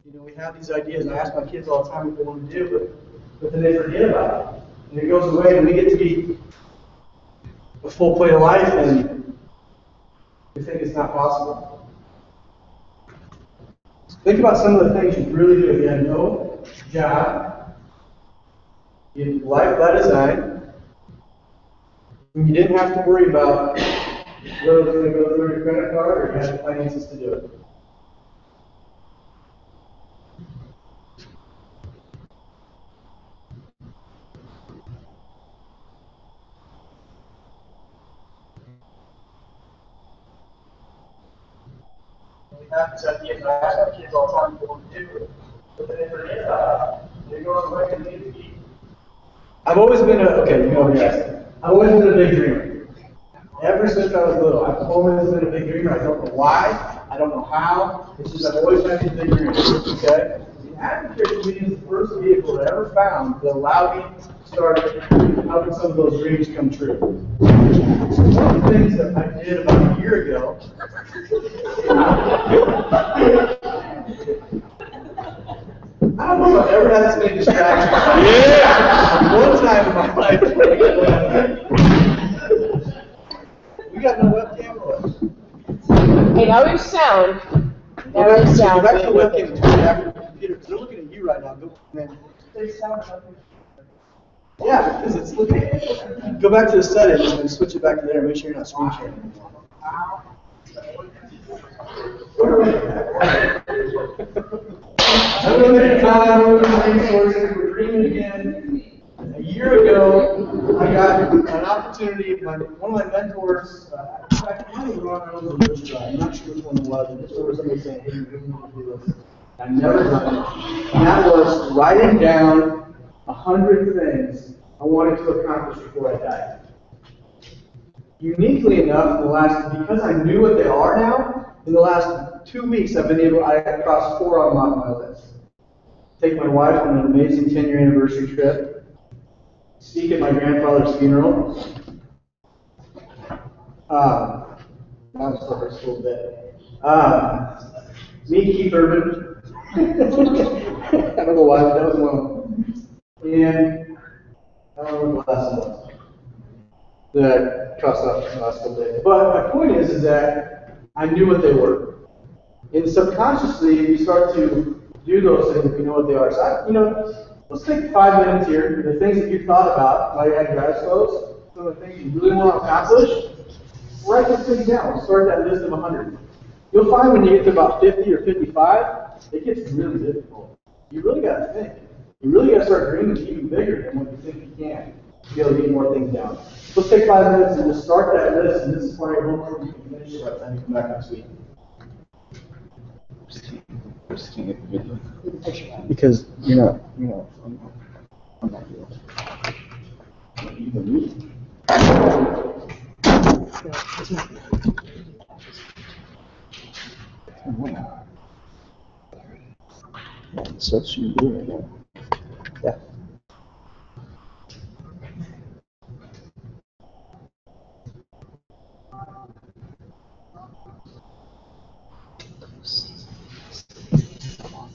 You know, we have these ideas, and I ask my kids all the time what they want to do, but then they forget about it. And it goes away, and we get to be a full plate of life, and we think it's not possible. Think about some of the things you really do. If you had no job, you had life by design, and you didn't have to worry about whether it was going to go through your credit card or you had the finances to do it. We have these ideas, and I ask my kids all the time what to do, but then they forget about it. They go on the way and they need to be. I've always been I've always been a big dreamer. Ever since I was little, I've always been a big dreamer. I don't know why, I don't know how. It's just I've always had these big dreams. Okay? The Advocate Committee is the first vehicle I ever found that allowed me to start helping some of those dreams come true. So one of the things that I did about a year ago. I don't know if I've ever had so many distractions. Yeah! One time in my life, we got no webcam or Hey, now we have sound. Now we have sound. Go back to the webcam and turn it back to the computer, because they're looking at you right now. Go, man. Yeah, because it's looking. Go back to the settings and switch it back to there and make sure you're not screen sharing anymore. Unlimited time, unlimited resources, we're dreaming again. A year ago, I got an opportunity. One of my mentors, I kind of wrong, I don't know which guy, I'm not sure which one it was. I just remember somebody saying, hey, you really need to do this. I've never done it. And that was writing down 100 things I wanted to accomplish before I died. Uniquely enough, because I knew what they are now, in the last 2 weeks, I crossed 4 on my list. Take my wife on an amazing 10-year anniversary trip. Speak at my grandfather's funeral. That was the first little bit. Meet Keith Urban. I don't know why, but that was one of them. And I don't know what the last one was. That crossed off the last little bit. But my point is that I knew what they were. And subconsciously, you start to do those things if you know what they are. So, let's take 5 minutes here. The things that you thought about while you had your eyes closed, some of the things you really want to accomplish, write those things down. Start that list of 100. You'll find when you get to about 50 or 55, it gets really difficult. You really got to think. You really got to start dreaming even bigger than what you think you can to be able to get more things down. Let's take 5 minutes and just start that list, and this is part of your homework. You can finish it by the time you come back next week. Just can't get the video. Because I'm not here. Even me. So that's what you're doing right now. Yeah.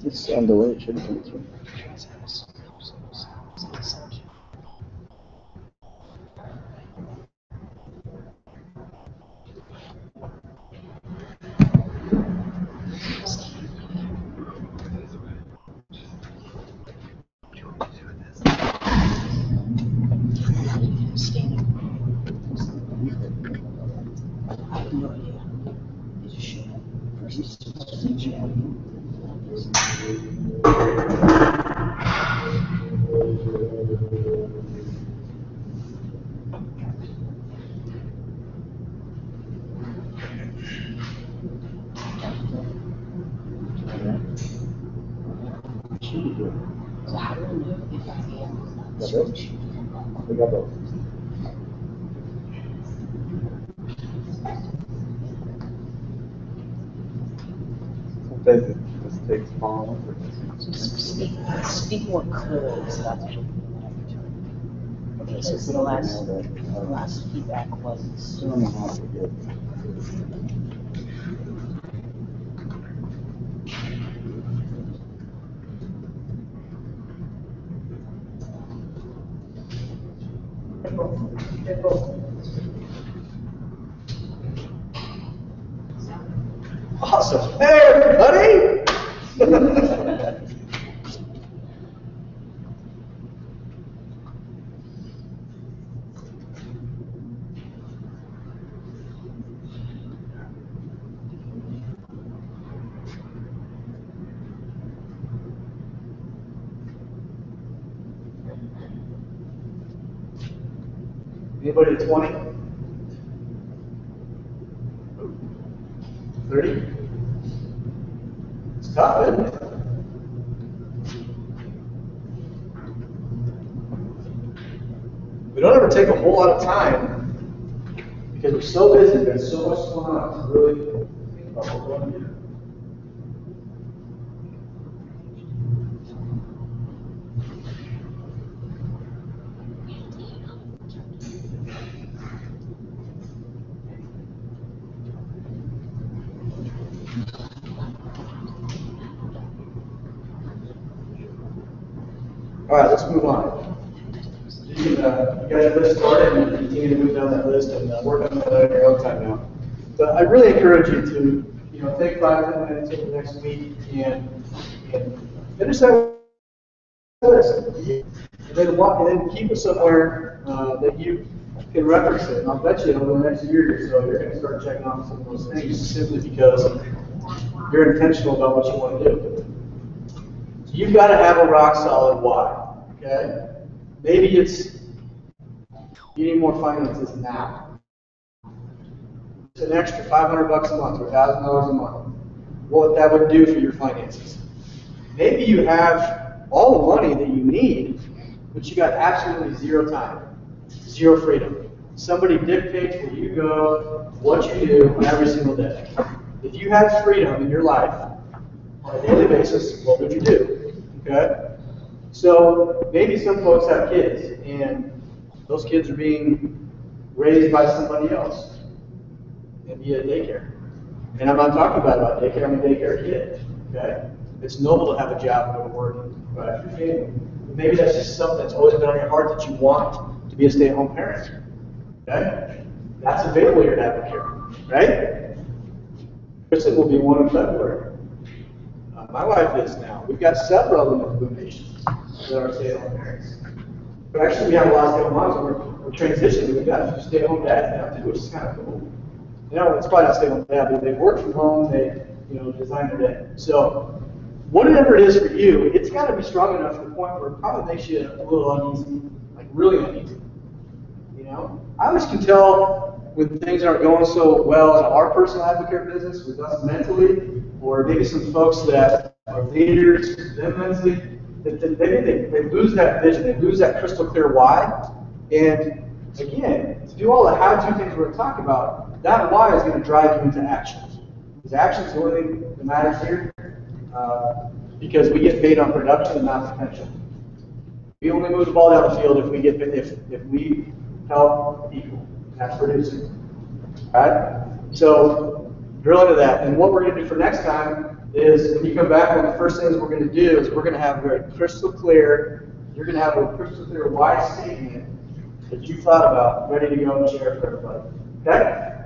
It's on the way, it shouldn't come through. So how do we know if I am? That's it? We got both. Sometimes it takes long. Speak more clearly, so that's what okay, so the last feedback was I don't know how to get. Awesome. Hey, everybody! Anybody at 20? 30? It's tough, isn't it? We don't ever take a whole lot of time because we're so busy, there's so much going on to really think about what we're going to do. All right, let's move on. You guys have this started and continue to move down that list and work on that at your own time now. But I really encourage you to take 5-10 minutes over the next week and finish that list. And then keep it somewhere that you can reference it. And I'll bet you over the next year or so you're going to start checking off some of those things simply because you're intentional about what you want to do. So you've got to have a rock solid why. Okay? Maybe it's you need more finances now. It's an extra $500 a month or $1,000 a month. What that would do for your finances. Maybe you have all the money that you need, but you got absolutely zero time, zero freedom. Somebody dictates where you go, what you do every single day. If you had freedom in your life on a daily basis, what would you do? Okay? So maybe some folks have kids, and those kids are being raised by somebody else, and via daycare. And I'm not talking about daycare, I'm a daycare kid. Okay? It's noble to have a job and go to work and provide for your family. But maybe that's just something that's always been on your heart that you want to be a stay-at-home parent. Okay? That's available here at Advocare, right? Kristen will be one in February. My wife is now. We've got several implementations that are stay-at-home parents. But actually, we have a lot of stay-at-home moms. We're transitioning. We've got a few stay-at-home dads now too, which is kind of cool. It's probably not stay-at-home dad, but they work from home. They, design their day. So, whatever it is for you, it's got to be strong enough to the point where it probably makes you a little uneasy, like really uneasy. I always can tell when things aren't going so well in our personal Advocare business with us mentally, or maybe some folks that are leaders, them mentally, that maybe they lose that vision, they lose that crystal clear why. And again, to do all the how-to things we're going to talk about, that why is going to drive you into action. Because action is the only thing that matters here, because we get paid on production and not potential. We only move the ball down the field if we help people. That's producing. All right? So drill into that. And what we're going to do for next time is when you come back, one of the first things we're going to do is we're going to have a very crystal clear, you're going to have a crystal clear why statement that you thought about, ready to go and share for everybody. Okay?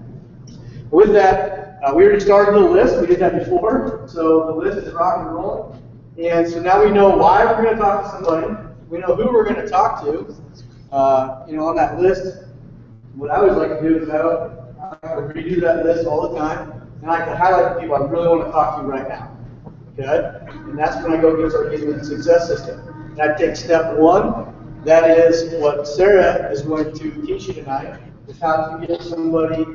With that, we already started the list. We did that before. So the list is rock and rolling. And so now we know why we're going to talk to somebody. We know who we're going to talk to. On that list, what I always like to do is I would redo that list all the time, and I can highlight the people I really want to talk to right now. Okay? And that's when I go get our engagement success system. And I take step one. That is what Sarah is going to teach you tonight, is how to get somebody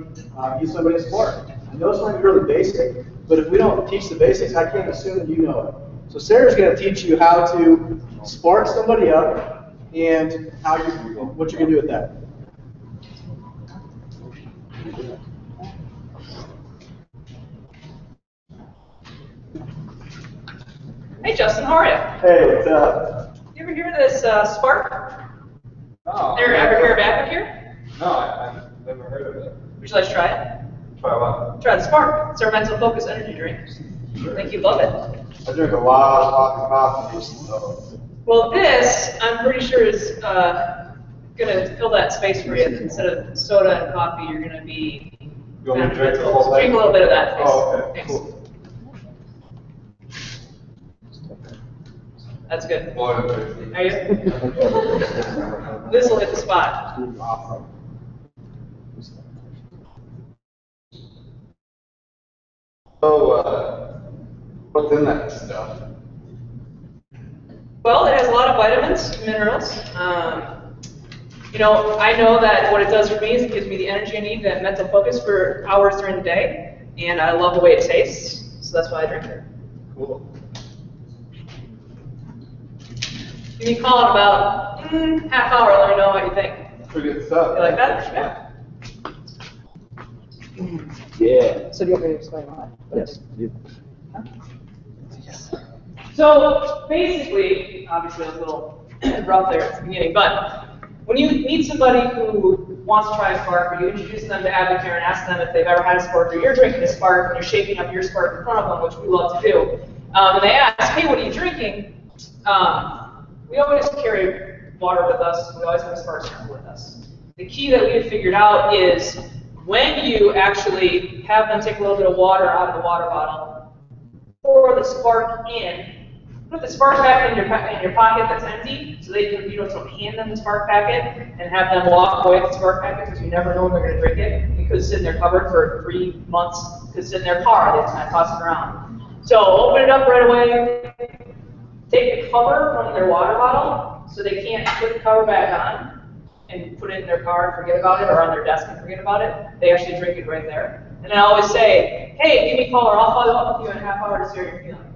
smart. I know it's going to be really basic, but if we don't teach the basics, I can't assume that you know it. So Sarah's going to teach you how to spark somebody up and what you're going to do with that. Hey Justin, how are you? Hey, what's up? You ever hear of this Spark? No. Ever hear of Advocare? No, I've never heard of it. Would you like to try it? Try what? Try the Spark. It's our mental focus energy drink. I think you'd love it. I drink a lot of coffee. So. Well, this, I'm pretty sure, is gonna fill that space for you. Instead of soda and coffee, you're gonna be. You want me to drink the whole thing? Drink a little bit of that, please. Oh, okay, Thanks. cool. That's good. More than Are you? This will hit the spot. So, what's in that stuff? Well, it has a lot of vitamins, minerals. You know, I know that what it does for me is it gives me the energy I need, that mental focus for hours during the day, and I love the way it tastes, so that's why I drink it. Cool. Give me a call in about half hour, let me know what you think. Pretty good stuff. You like that? Yeah. Yeah. So do you want me to explain why? Yes. You- So basically, obviously I was a little rough there at the beginning, but when you meet somebody who wants to try a spark, or you introduce them to Advocare and ask them if they've ever had a spark, or you're drinking a spark and you're shaking up your spark in front of them, which we love to do, and they ask, hey, what are you drinking? We always carry water with us. We always have a spark sample with us. The key that we have figured out is when you actually have them take a little bit of water out of the water bottle, pour the spark in, put the spark packet in your pocket that's empty, so they can, you don't hand them the spark packet and have them walk away with the spark packet because you never know when they're going to drink it. It could sit in their cupboard for 3 months. It could sit in their car. They just kind of toss it around. So open it up right away. Take the cover from their water bottle so they can't put the cover back on and put it in their car and forget about it, or on their desk and forget about it. They actually drink it right there. And I always say, hey, give me a call or I'll follow up with you in a half hour to see how you're feeling.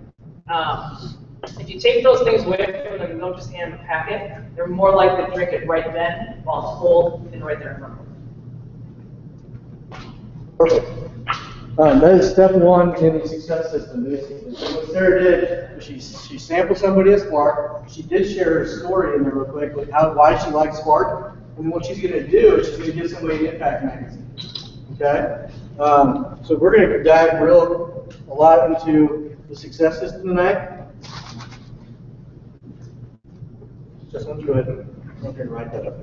If you take those things away from them and don't just hand them a packet, they're more likely to drink it right then while it's cold and right there in front of them. Perfect. That is step one in the success system, basically. So what Sarah did, she sampled somebody at Spark. She did share her story in there real quick with why she likes Spark. And then what she's going to do is she's going to give somebody an impact magazine. Okay? So we're going to dive a lot into the success system tonight. Just want to go ahead and write that up.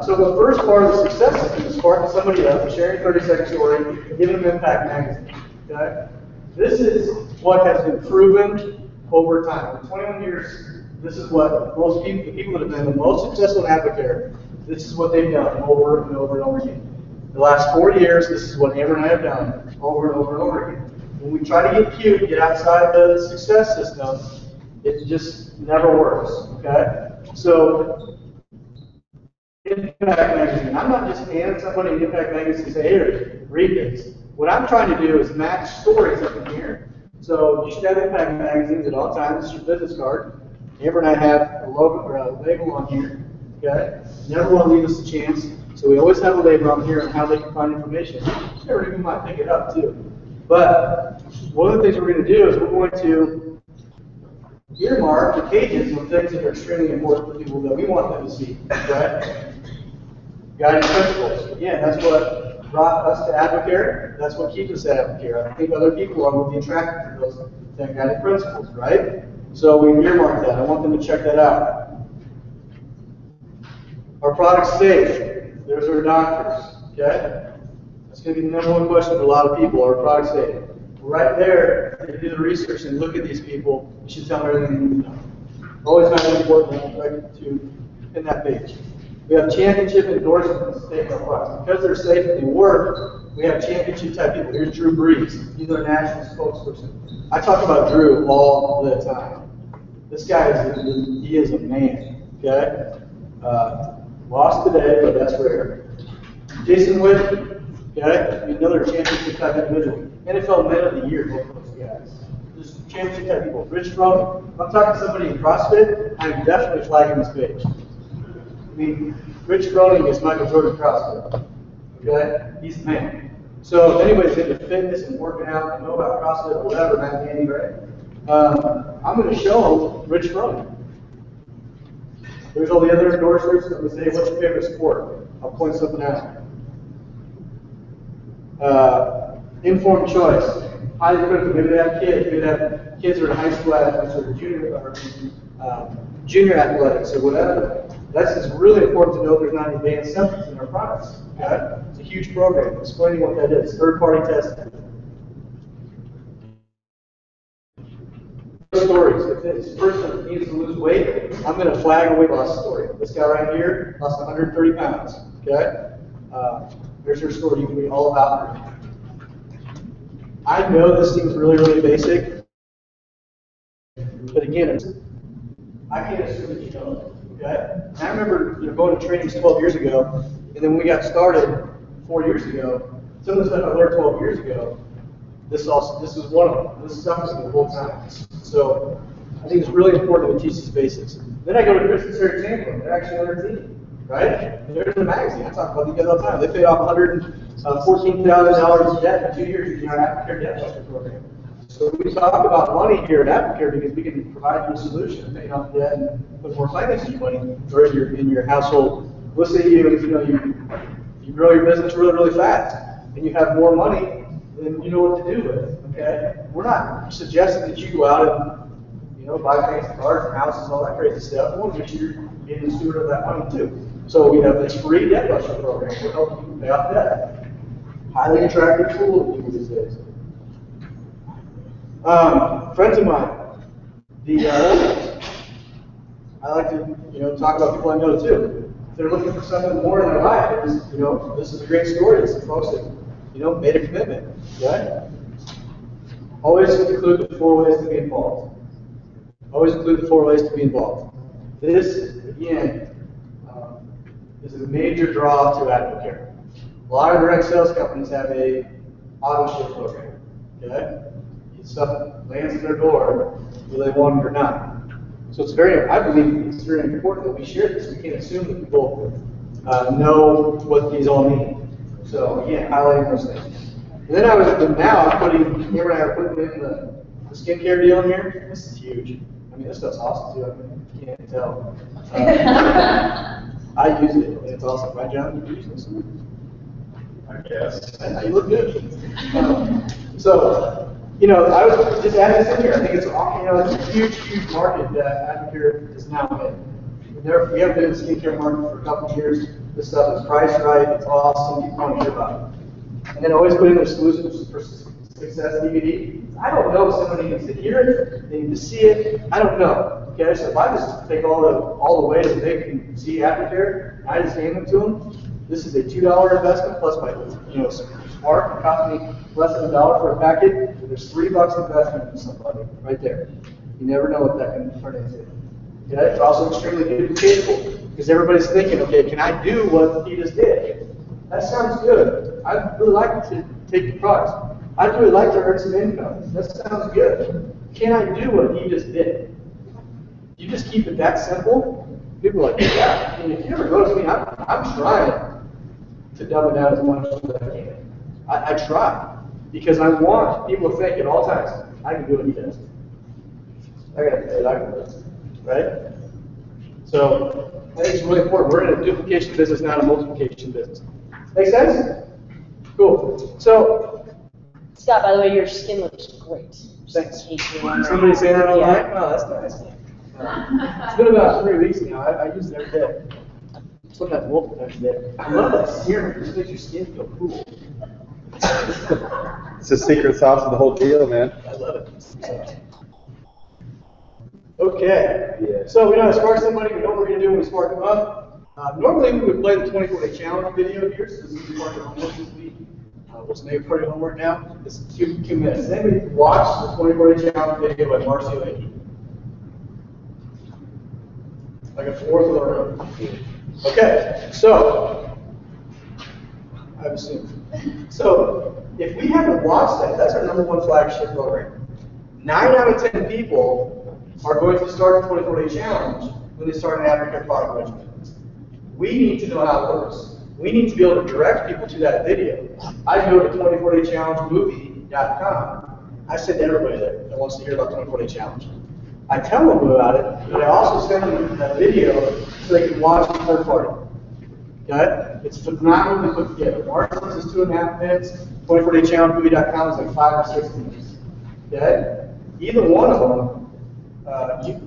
So the first part of the success system is sparking somebody up, sharing 30-second story, giving them impact magazine. Okay? This is what has been proven over time. For 21 years, this is what most people, the people that have been the most successful in Advocare, this is what they've done over and over and over again. The last 4 years, this is what Amber and I have done over and over and over again. When we try to get cute, get outside the success system, it just never works. Okay? So, Impact Magazine. I'm not just handing somebody an Impact Magazine and say, here, read this. What I'm trying to do is match stories up in here. So you should have Impact Magazines at all times. This is your business card. Amber and I have a logo or a label on here. Okay? Never want to leave us a chance. So we always have a label on here on how they can find information. Sarah even might pick it up too. But one of the things we're going to do is we're going to earmark the pages of things that are extremely important for people that we want them to see. Right? Guiding principles. Again, that's what brought us to Advocare. That's what keeps us at Advocare. I think other people will be attracted to those guiding principles, right? So we earmark that. I want them to check that out. Our product's safe. There's our doctors. Okay? That's going to be the number one question for a lot of people. Are products safe? Right there, if you do the research and look at these people, you should tell them everything you need to know. Always highly important right to pin that page. We have championship endorsements taking our products. Because they're safe and they work, we have championship type people. Here's Drew Brees. He's our national spokesperson. I talk about Drew all the time. This guy he is a man. Okay? Lost today, but that's rare. Jason Witten, okay? Another championship type individual. NFL Man of the Year, both of those guys. Just championship type people. Rich Fromm, if I'm talking to somebody in CrossFit, I'm definitely flagging this page. I mean, Rich Fromm is Michael Jordan CrossFit. Okay? He's the man. So if anybody's into fitness and working out and know about CrossFit or whatever, Matt Danny, right? I'm going to show them Rich Fromm. There's all the other endorsers that would say, what's your favorite sport? I'll point something out. Informed choice. Highly critical. Maybe they have kids. Maybe they have kids who are in high school athletics or junior athletics or whatever. It's really important to know there's not any banned substances in our products. Okay? It's a huge program. Explaining what that is. Third-party testing. Stories. If this person needs to lose weight, I'm going to flag a weight loss story. This guy right here lost 130 pounds. Okay? There's your story. You can read all about her. I know this seems really, really basic, but again, I can't assume that you know it. Okay? And I remember going to trainings 12 years ago, and then when we got started 4 years ago, some of the stuff I learned 12 years ago, this was one of them. This stuff was the whole time. So I think it's really important that we teach these basics. Then I go to Chris and Sarah Chamberlain. They're actually on our team, right? They're in the magazine. I talk about these guys all the time. They paid off $114,000 in debt in 2 years in our Advocare debt buster program. So we talk about money here at Advocare because we can provide you a solution to paying off debt and put more finances money or in your household. Let's say you grow your business really, really fast and you have more money than you know what to do with. Okay? We're not suggesting that you go out and buy fancy cars and houses and all that crazy stuff. We want to make sure you're being the steward of that money too. So we have this free debt buster program to help you pay off debt. Highly attractive tool to people these days. Friends of mine, I like to talk about people I know too. If they're looking for something more in their life, this is a great story. It's some folks that made a commitment. Okay? Always include the 4 ways to be involved. Always include the 4 ways to be involved. This again is a major draw to Advocare. A lot of direct sales companies have a auto ship program. Okay? Stuff lands in their door, whether they want it or not. So I believe it's very important that we share this. We can't assume that people know what these all mean. So again, highlighting those things. And then now I'm putting, Cameron and I are putting in the skincare deal in here. This is huge. I mean, this stuff's awesome too. I mean, you can't tell. I use it, and it's awesome. Right, John? You use this? I guess. You look good. I was just adding this in here. I think it's a huge, huge market that Advocare is now in. We haven't been in the skincare market for a couple of years. This stuff is priced right. It's awesome. People want to hear about it. And then always put in exclusives for Success DVD. I don't know if somebody needs to hear it. They need to see it. I don't know. Okay, so if I just take all the ways that they can see Advocare, and I just hand them to them. This is a $2 investment plus my Smart cost me less than $1 for a packet. There's $3 investment in somebody right there. You never know what that can turn into. Okay? It's also extremely duplicatable because everybody's thinking, okay, can I do what he just did? That sounds good. I'd really like to take the products. I'd really like to earn some income. That sounds good. Can I do what he just did? You just keep it that simple. People are like, yeah. And if you ever go to me, I'm trying to dumb it down as much as I can. I try because I want people to think at all times, I can do what he does. I got to say it, I can do it, right? So I think it's really important. We're in a duplication business, not a multiplication business. Make sense? Cool. So Scott, by the way, your skin looks great. thanks. Just in case you're wondering. Somebody saying that online? Yeah. Oh, that's nice. It's been about 3 weeks now. I use it every day. Sometimes multiple times a day. I love that serum. It just makes your skin feel cool. It's the secret sauce of the whole deal, man. I love it. Okay. Yeah. So as far as somebody, we know what we're going to do when we spark them up. Normally we would play the 24-day challenge video here, so this is part of the homework this week. What's maybe part of your homework now? It's 2 minutes. Does anybody watch the 24-day challenge video by Marcio Hickey? Like a fourth or okay, so I've assumed. So if we haven't watched that, that's our #1 flagship program. 9 out of 10 people are going to start the 24-day challenge when they start an Advocare product regimen. We need to know how it works. We need to be able to direct people to that video. I go to 24daychallengemovie.com. I send everybody there that wants to hear about 24-day challenge. I tell them about it, but I also send them that video so they can watch the third party. Okay? It's phenomenally put together. Marshall's is 2.5 minutes. 24daychallengemovie.com is like 5 or 6 minutes. Okay? Either one of them, you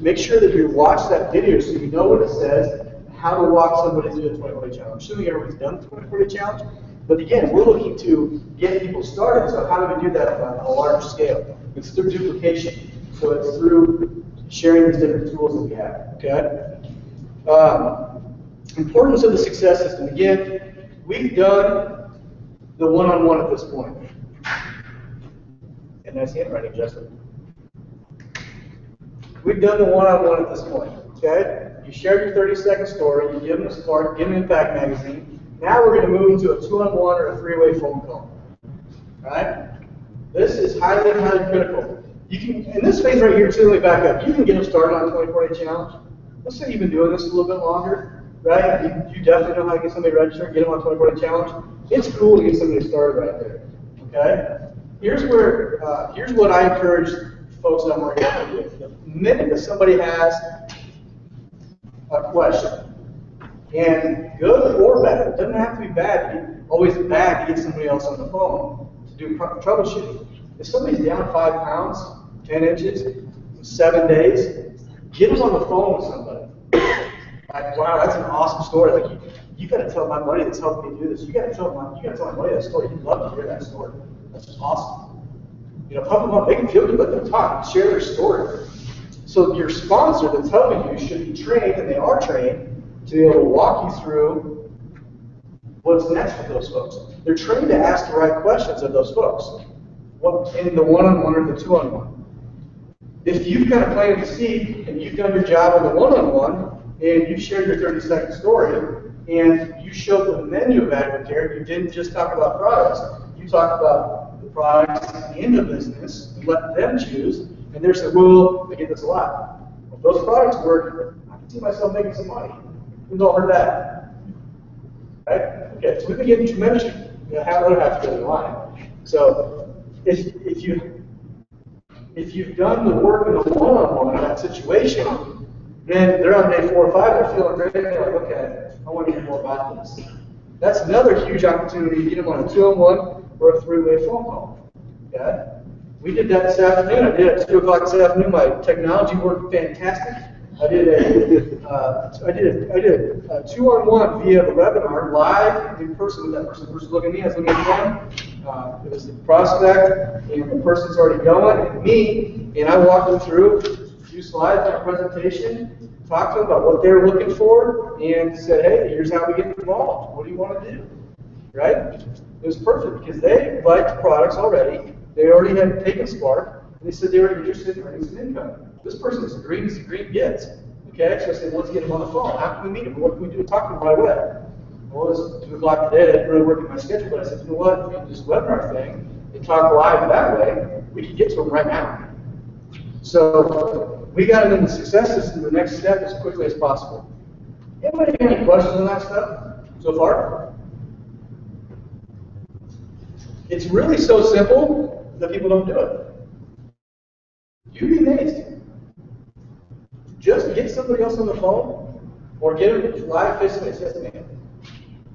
make sure that you watch that video so you know what it says how to walk somebody through the 20-40 challenge. I'm assuming everybody's done the 20-40 challenge, but again, we're looking to get people started, so how do we do that on a larger scale? It's through duplication, so it's through sharing these different tools that we have, okay? Importance of the success system. Again, we've done the one-on-one at this point. And nice handwriting, Justin. We've done the one-on-one at this point, okay? You shared your 30-second story, you give them a spark, give them Impact Magazine. Now we're going to move into a 2-on-1 or a 3-way phone call, right? This is highly, highly critical. You can, in this phase right here, too, let me back up. You can get them started on a 20-40 challenge. Let's say you've been doing this a little bit longer, right? You definitely know how to get somebody registered, get them on a 20-40 challenge. It's cool to get somebody started right there, okay? Here's what I encourage folks that I'm working with. The minute that somebody has a question, and good or bad, it doesn't have to be bad, always bad to get somebody else on the phone to do troubleshooting. If somebody's down 5 pounds, 10 inches, 7 days, get them on the phone with somebody. Like, wow, that's an awesome story. Like, you got to tell my buddy that's helping me do this. You got to tell my buddy that story. He'd love to hear that story. That's just awesome. You know, pump them up, make them feel good, let them talk, share their story. So your sponsor that's helping you should be trained, and they are trained, to be able to walk you through what's next with those folks. They're trained to ask the right questions of those folks, in the one-on-one or the two-on-one. If you've kind of planted the seed and you've done your job on the one-on-one and you shared your 30-second story and you showed the menu of Advocare, you didn't just talk about products, you talked about the products in the business, and let them choose, and they're saying, well, I get this a lot. Well, if those products work, I can see myself making some money. We've all heard that. Right? Okay, so we've been getting tremendous, how other half to go in line. So if you've done the work in the one-on-one in that situation, then they're on day 4 or 5, they're feeling great, they're like, okay, I want to hear more about this. That's another huge opportunity to get them on a 2-on-1 or a 3-way phone call. Okay? We did that this afternoon. I did it at 2 o'clock this afternoon. My technology worked fantastic. I did a 2-on-1 via the webinar, live in person with that person. The person's looking at me, I was looking at them. It was the prospect, and the person's already going, and me, and I walked them through a few slides in our presentation, talked to them about what they're looking for, and said, hey, here's how we get involved. What do you want to do? Right? It was perfect because they liked products already. They already had taken Spark, and they said they were interested in earning some income. This person is green as the green gets. Okay, so I said, let's get him on the phone. How can we meet him? What can we do to talk to him right away? Well, it was 2 o'clock today. I didn't really work in my schedule, but I said, you know what? If we do this webinar thing and talk live that way, we can get to him right now. So we got him in the success system, the next step, as quickly as possible. Anybody have any questions on that stuff so far? It's really so simple that people don't do it. You'd be amazed. Just get somebody else on the phone or get them live face-to-face. Yes, ma'am.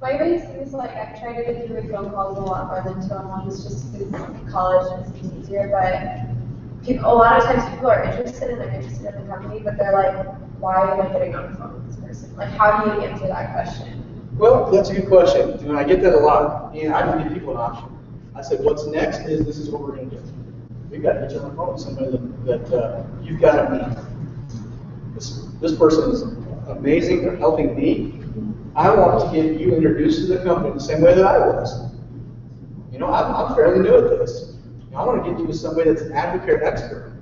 My base is like, I've tried to get through phone calls a lot more than 2-on-1s just because college is easier, but people, a lot of times people are interested and they're interested in the company, but they're like, why am I getting on the phone with this person? Like, how do you answer that question? Well, that's a good question. And I get that a lot. And I can give people an option. I said, what's next is this is what we're going to do. We've got to get you on the phone with somebody that you've got to meet. This person is amazing. They're helping me. I want to get you introduced to the company the same way that I was. You know, I'm fairly new at this. I want to get you to somebody that's an Advocare expert.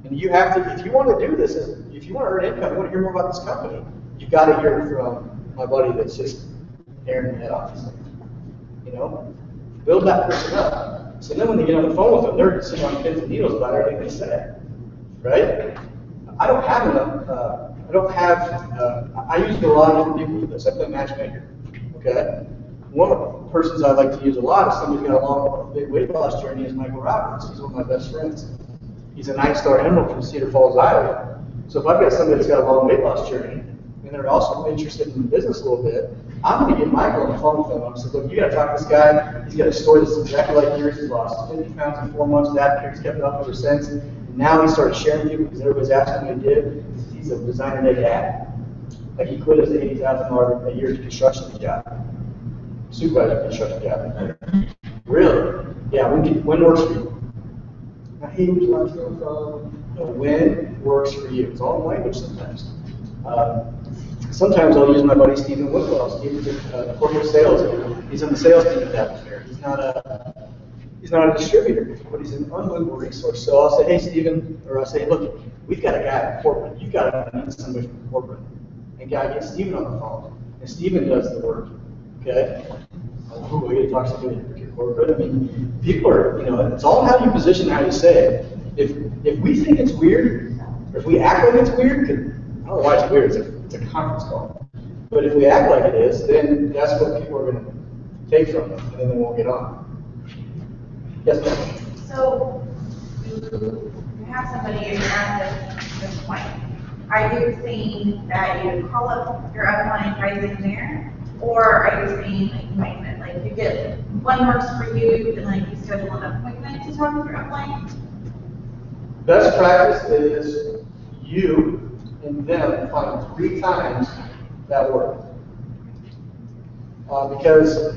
And you have to, if you want to do this, if you want to earn income, you want to hear more about this company, you've got to hear from my buddy that's just there in the head office. You know, build that person up. So then when they get on the phone with them, they're sitting on pins and needles about everything they say. Right? I don't have enough, I use a lot of different people for this. I play matchmaker, okay? One of the persons I like to use a lot is somebody who's got a long, big weight loss journey is Michael Roberts. He's one of my best friends. He's a 9-star emerald from Cedar Falls, Iowa. So if I've got somebody that's got a long weight loss journey, and they're also interested in the business a little bit, I'm going to get Michael on the phone with them. I'm going to say, look, you got to talk to this guy. He's got a story that's exactly like yours. He's lost 50 pounds in 4 months. That he's kept it up ever since. And now he started sharing people because everybody's asking him what he did. He's a designer day dad. Like he quit his $80,000 a year construction job, supervisor construction job. Really? Yeah, when works for you? I hate which one's going from. When works for you. It's all in language sometimes. Sometimes I'll use my buddy Stephen Whitwell. Stephen's a corporate sales. He's on the sales team at that fair. He's not a distributor, but he's an unbelievable resource. So I'll say, hey Stephen, or I'll say, look, we've got a guy in corporate. You've got to meet somebody from corporate. And guy gets Stephen on the phone, and Stephen does the work. Okay? Oh, we get to talk to somebody in corporate. I mean, people are, it's all how you position, how you say it. If we think it's weird, or if we act like it's weird, I don't know why it's weird. It's a conference call. But if we act like it is, then that's what people are going to take from it, and then they won't get on. Yes, ma'am? So you have somebody and you're at this point. Are you saying that you call up your upline right in there? Or are you saying like appointment? Like you get one works for you and like you schedule an appointment to talk with your upline? Best practice is you and them find 3 times that work. Because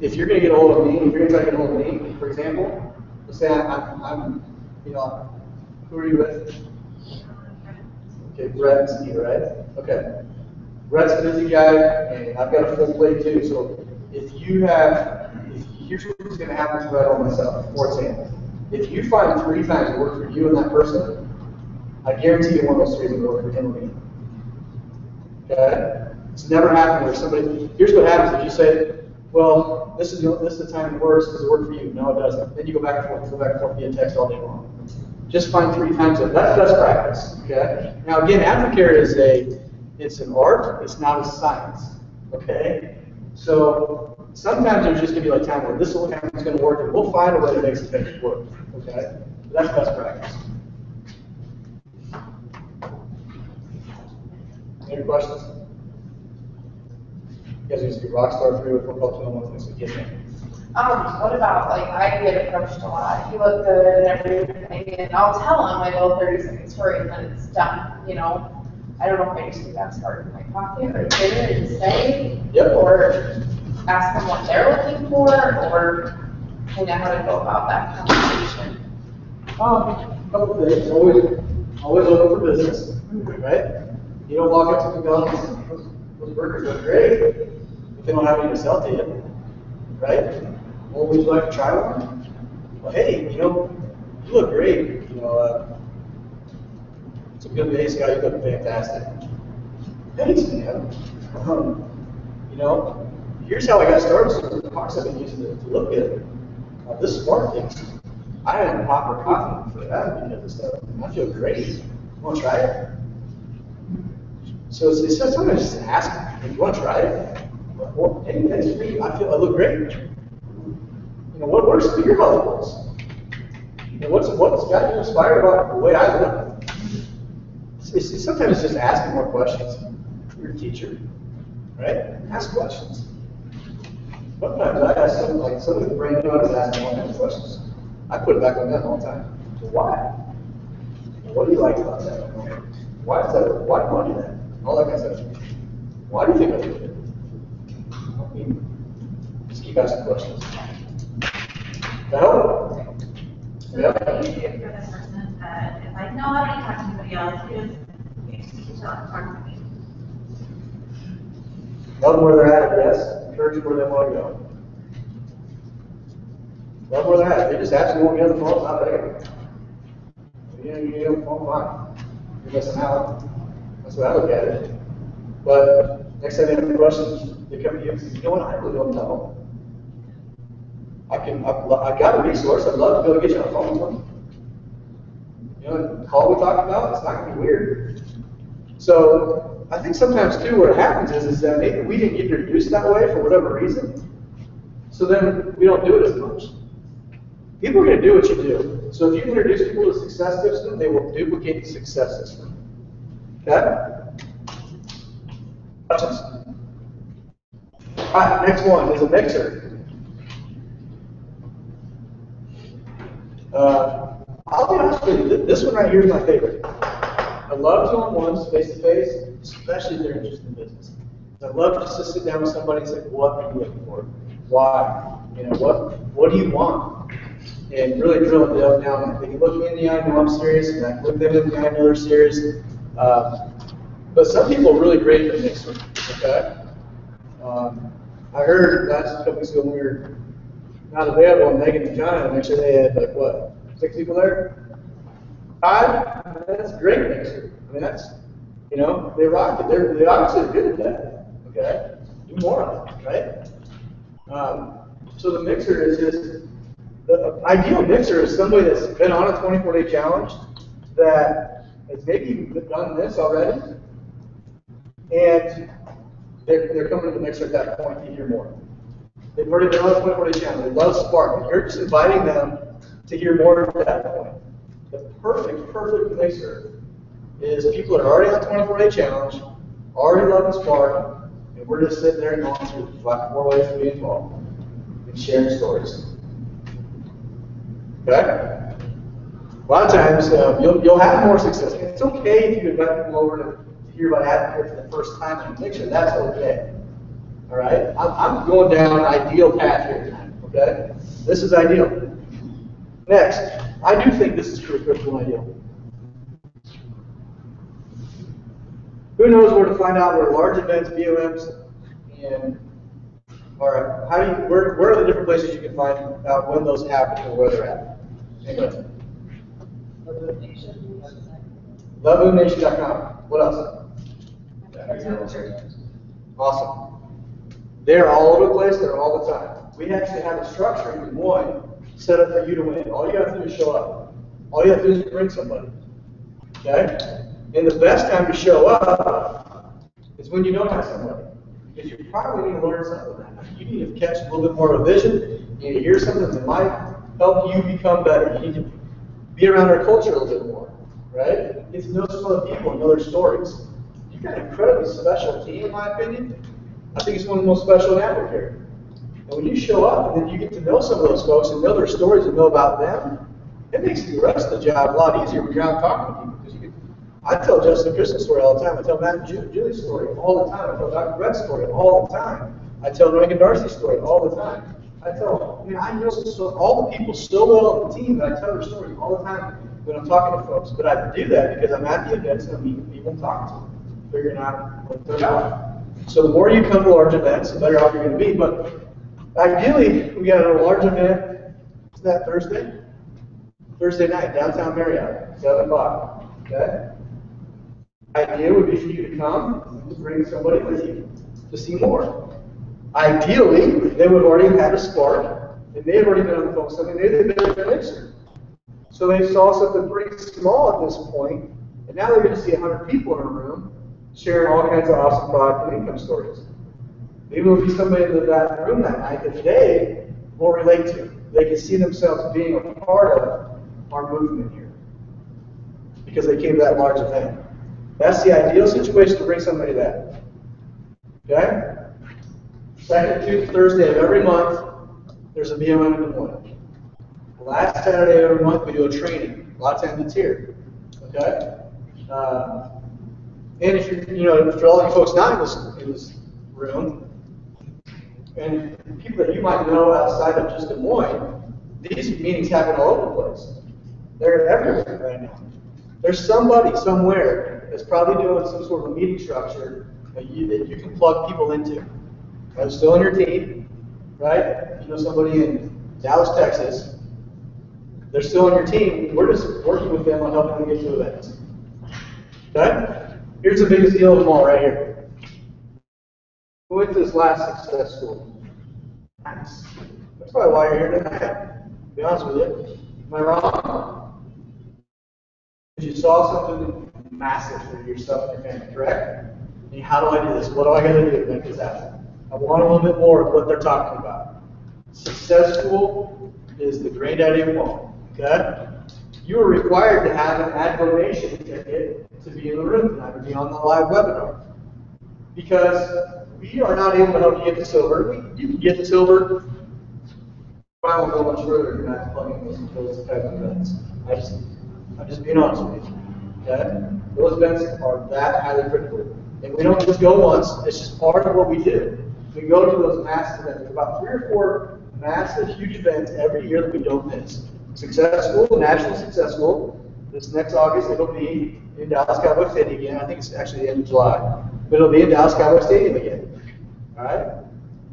if you're going to get a hold of me, if you're going to try to get a hold of me, for example, let's say I'm who are you with? Okay, Brett's here, right? Okay. Brett's a busy guy, and I've got a full plate too. So here's what's going to happen to Brett or myself, for example. If you find 3 times to work for you and that person, I guarantee you one of those 3 is going to work for him or me. Okay? It's never happened where somebody, here's what happens if you say, well, this is the time it works, does it work for you? No, it doesn't. Then you go back and forth via text all day long. Just find 3 times. That's best practice. Okay? Now again, aftercare it's an art, it's not a science. Okay? So sometimes there's just going to be like time where this is what it's going to work, and we'll find a way to make it work. Okay? But that's best practice. Any questions? You guys used to be rock star 3 with football 2 on 1 thing, so get in. What about, like, I get approached a lot, you look good and everything, and I'll tell them my little 30-second story, and then it's done, I don't know if I just leave that card in my pocket, or get it and stay, Yep. or ask them what they're looking for, or kind of how to go about that conversation. Couple things. Always open for business, right? You don't walk up to McDonald's, those burgers look great, if they don't have any to sell to you, right? Well, would you like to try one? Well, hey, you look great. It's a good base guy. You look fantastic. Thanks, man. Here's how I got started. So the box I've been using to look good. This smart thing, I haven't popped or coffee for that because of stuff. I feel great. You want to try it? So it's just sometimes just ask if you want to try it. Well, hey, thanks for me. I look great. What works for your health goals? What's got you inspired about the way I look? Sometimes it's just asking more questions. You're a teacher, right? Ask questions. Sometimes I ask somebody brand new is asking all kinds of questions. I put it back on them all the time. So why? What do you like about that? Why is that? Why do you want to do that? All that kind of stuff. Why do you think I do it? I mean, just keep asking questions. No? So what do you do for this person that is like, no, I don't need to talk to anybody else, you just need to talk to me? Love them where they're at, yes. Encourage where they want to go. Love where they're at. They just actually won't get on the phone, not there. You get on the phone, fine. You're missing out. That's what I look at it. But next time they have a question, they come to you and say, I really don't know. I've got a resource. I'd love to be able to get you on the phone with them. The call we talked about, it's not going to be weird. So I think sometimes too what happens is that maybe we didn't get introduced that way for whatever reason. So then we don't do it as much. People are going to do what you do. So if you introduce people to success system, they will duplicate the success system. Okay? Questions? All right, next one is a mixer. I'll be honest with you, this one right here is my favorite of love two-on-ones, face-to-face, especially if they're interested in business. I love just to sit down with somebody and say, what are you looking for? Why? You know, what do you want? And really drill it down. They can look me in the eye and know I'm serious, and I can look them in the eye and know they're serious. But some people are really great at the mixer, okay? I heard last couple weeks ago when we were not available, Megan and John, I mixer, they had like, what, 6 people there? 5? That's a great mixer. I mean, that's, you know, they rock it. They obviously good at that, okay? Do more of it, right? So the mixer is just, the ideal mixer is somebody that's been on a 24-day challenge that has maybe done this already, and they're coming to the mixer at that point to hear more. They've already been on a 24-day challenge. They love Spark. You're just inviting them to hear more at that point. The perfect mixer is people that are already on a 24-day challenge, already love the Spark, and we're just sitting there going through 4 ways to be involved and sharing stories. Okay? A lot of times you'll have more success. It's okay if you invite people over to hear about advocacy for the first time in a mixer. That's okay. All right? I'm going down an ideal path here tonight. Okay? This is ideal. Next, I do think this is pretty critical and ideal. Who knows where to find out where large events, BOMs, and or how do you where are the different places you can find out when those happen and where they're at? Anyway. LoveMoonNation.com. What else? Awesome. They're all over the place. They're all the time. We actually have a structure in Des Moines set up for you to win. All you have to do is show up. All you have to do is bring somebody. Okay? And the best time to show up is when you don't have somebody. Because you probably need to learn something that night. You need to catch a little bit more of a vision. You need to hear something that might help you become better. You need to be around our culture a little bit more. Right? Get to know some other people and know their stories. You've got an incredibly special team, in my opinion. I think it's one of the most special in Africa. And when you show up and then you get to know some of those folks and know their stories and know about them, it makes the rest of the job a lot easier when you're out talking to people. Because I tell Justin Christmas story all the time. I tell Matt and Julie's story all the time. I tell Dr. Brett's story all the time. I tell Rankin Darcy's story all the time. I know all the people so well on the team that I tell their stories all the time when I'm talking to folks. But I do that because I'm at the events and I'm meeting people and talking to them, figuring out what they're about. So the more you come to large events, the better off you're going to be. But ideally, we got a large event. Is that Thursday? Thursday night, downtown Marriott, 7 o'clock. Okay? Idea would be for you to come and bring somebody with you to see more. Ideally, they would have already had a Spark, and they had already been on the phone with something. They'd been on the mixer. So they saw something pretty small at this point, and now they're going to see 100 people in a room sharing all kinds of awesome product and income stories. Maybe it would be somebody in that room that night that they will relate to. They can see themselves being a part of our movement here because they came to that large event. That's the ideal situation to bring somebody to that. Okay? Second Tuesday, Thursday of every month, there's a BOM in Des Moines. The last Saturday of every month, we do a training. A lot of times it's here. Okay? And if you're, for all you folks not in this room, and people that you might know outside of just Des Moines, these meetings happen all over the place. They're everywhere right now. There's somebody somewhere that's probably doing some sort of a meeting structure that you can plug people into. They're still on your team, right? You know somebody in Dallas, Texas. They're still on your team. We're just working with them on helping them get to events. Okay? Here's the biggest deal of them all right here. Who went to this last success school? Nice. That's probably why you're here tonight, to be honest with you. Am I wrong? Because you saw something massive for yourself and your family, correct? And how do I do this? What do I got to do to make this happen? I want a little bit more of what they're talking about. Success school is the granddaddy of all. Okay? You are required to have an ad donation ticket to be in the room tonight or be on the live webinar. Because we are not able to help you get the silver. You can get the silver. I won't go much further if you're not plugging those type of events. I'm just being honest with you. Okay? Those events are that highly critical. And we don't just go once, it's just part of what we do. We go to those massive events. There's about 3 or 4 massive, huge events every year that we don't miss. Successful, National Successful. This next August, it'll be in Dallas Cowboy Stadium again. I think it's actually the end of July. But it'll be in Dallas Cowboy Stadium again. All right?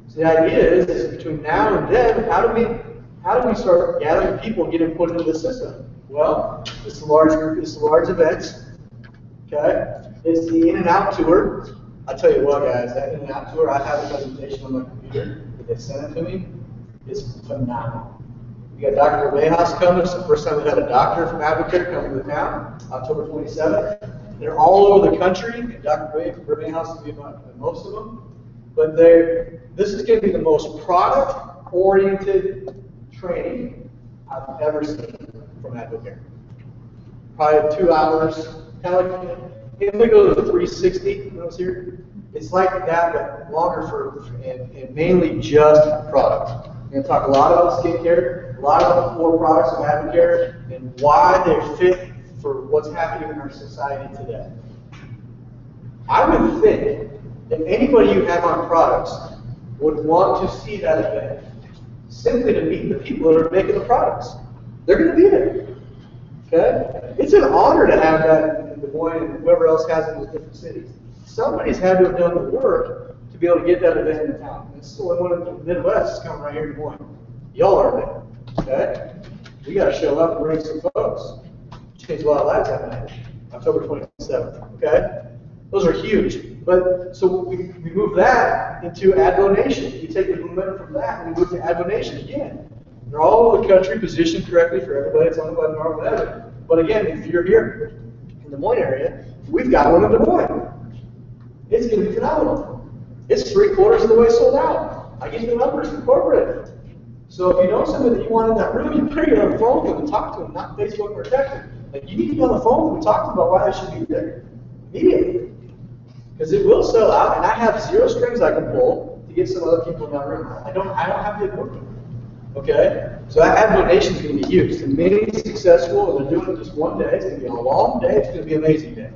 So the idea is between now and then, how do we start gathering people and get them put into the system? Well, it's the large group, it's the large events. Okay? It's the in and out tour. I'll tell you what, guys, that in and out tour, I have a presentation on my computer that they sent it to me. It's phenomenal. We got Dr. Mayhouse coming. It's the first time we've had a doctor from Advocare coming to the town, October 27th. They're all over the country, and Dr. Mayhouse will be among most of them. But this is going to be the most product-oriented training I've ever seen from Advocare. Probably 2 hours, kind of like, if we go to the 360 when I was here, it's like that, but longer and mainly just product. We're going to talk a lot about skincare, a lot about the 4 products of Advocare, and why they fit for what's happening in our society today. I would think that anybody you have on products would want to see that event simply to meet the people that are making the products. They're going to be there. Okay? It's an honor to have that in Des Moines and whoever else has it in the different cities. Somebody's had to have done the work to be able to get that event in town. This is the only one in the Midwest is coming right here in Des Moines. Y'all are there. Okay? We got to show up and bring some folks. Change a lot of lives that night. October 27th. Okay? Those are huge. But so we move that into ad donation. You take the momentum from that and we move to ad donation again. They're all over the country, positioned correctly for everybody. It's on the webinar, whatever. But again, if you're here in the Des Moines area, we've got one in Des Moines. It's going to be phenomenal. It's 3/4 of the way sold out. I get the numbers from corporate. So if you know somebody that you want in that room, you better get on the phone with them and talk to them, not Facebook or text them. Like, you need to be on the phone with them and talk to them about why they should be there immediately. Because it will sell out, and I have 0 strings I can pull to get some other people in that room. I don't have the ability. Okay? So that ad donation is going to be huge. It's many successful, and they're doing it just one day. It's going to be a long day. It's going to be an amazing day.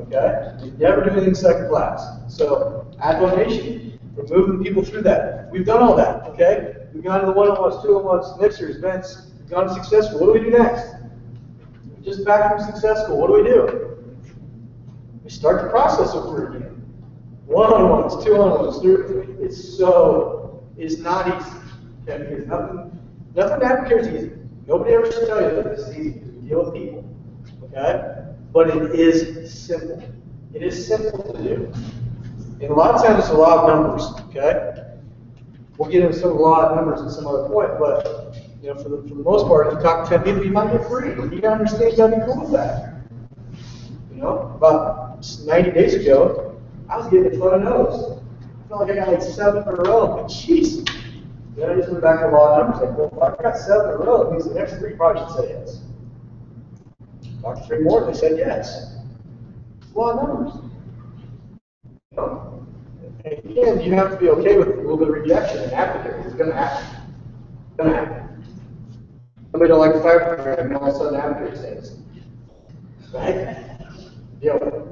Okay? You never do anything second class. So ad donation, we're moving people through that. We've done all that. Okay? We've gone to the 1-on-1s, 2-on-1s, mixers, events. We've gone to successful. What do we do next? We're just back from successful. What do? We start the process over again. 1-on-1s, 2-on-1s, it's not easy. Okay? Because nothing Advocare is easy. Nobody ever should tell you that this is easy because we deal with people. Okay? But it is simple. It is simple to do. And a lot of times it's a lot of numbers. Okay? We'll get into some law of numbers at some other point, but for the most part, if you talk to 10 people, you might get free. You gotta understand, you gotta be cool with that. About 90 days ago, I was getting a ton of no's. I felt like I got like 7 in a row. But jeez. Then I just went back to the law of numbers. Like, well, if I got 7 in a row, it means the next 3 probably should say yes. Talked to 3 more, they said yes. It's law of numbers. And again, you have to be okay with a little bit of rejection and Advocare. It's going to happen. It's going to happen. Somebody don't like the fire program, and all of a sudden Advocare says, right? Deal with it.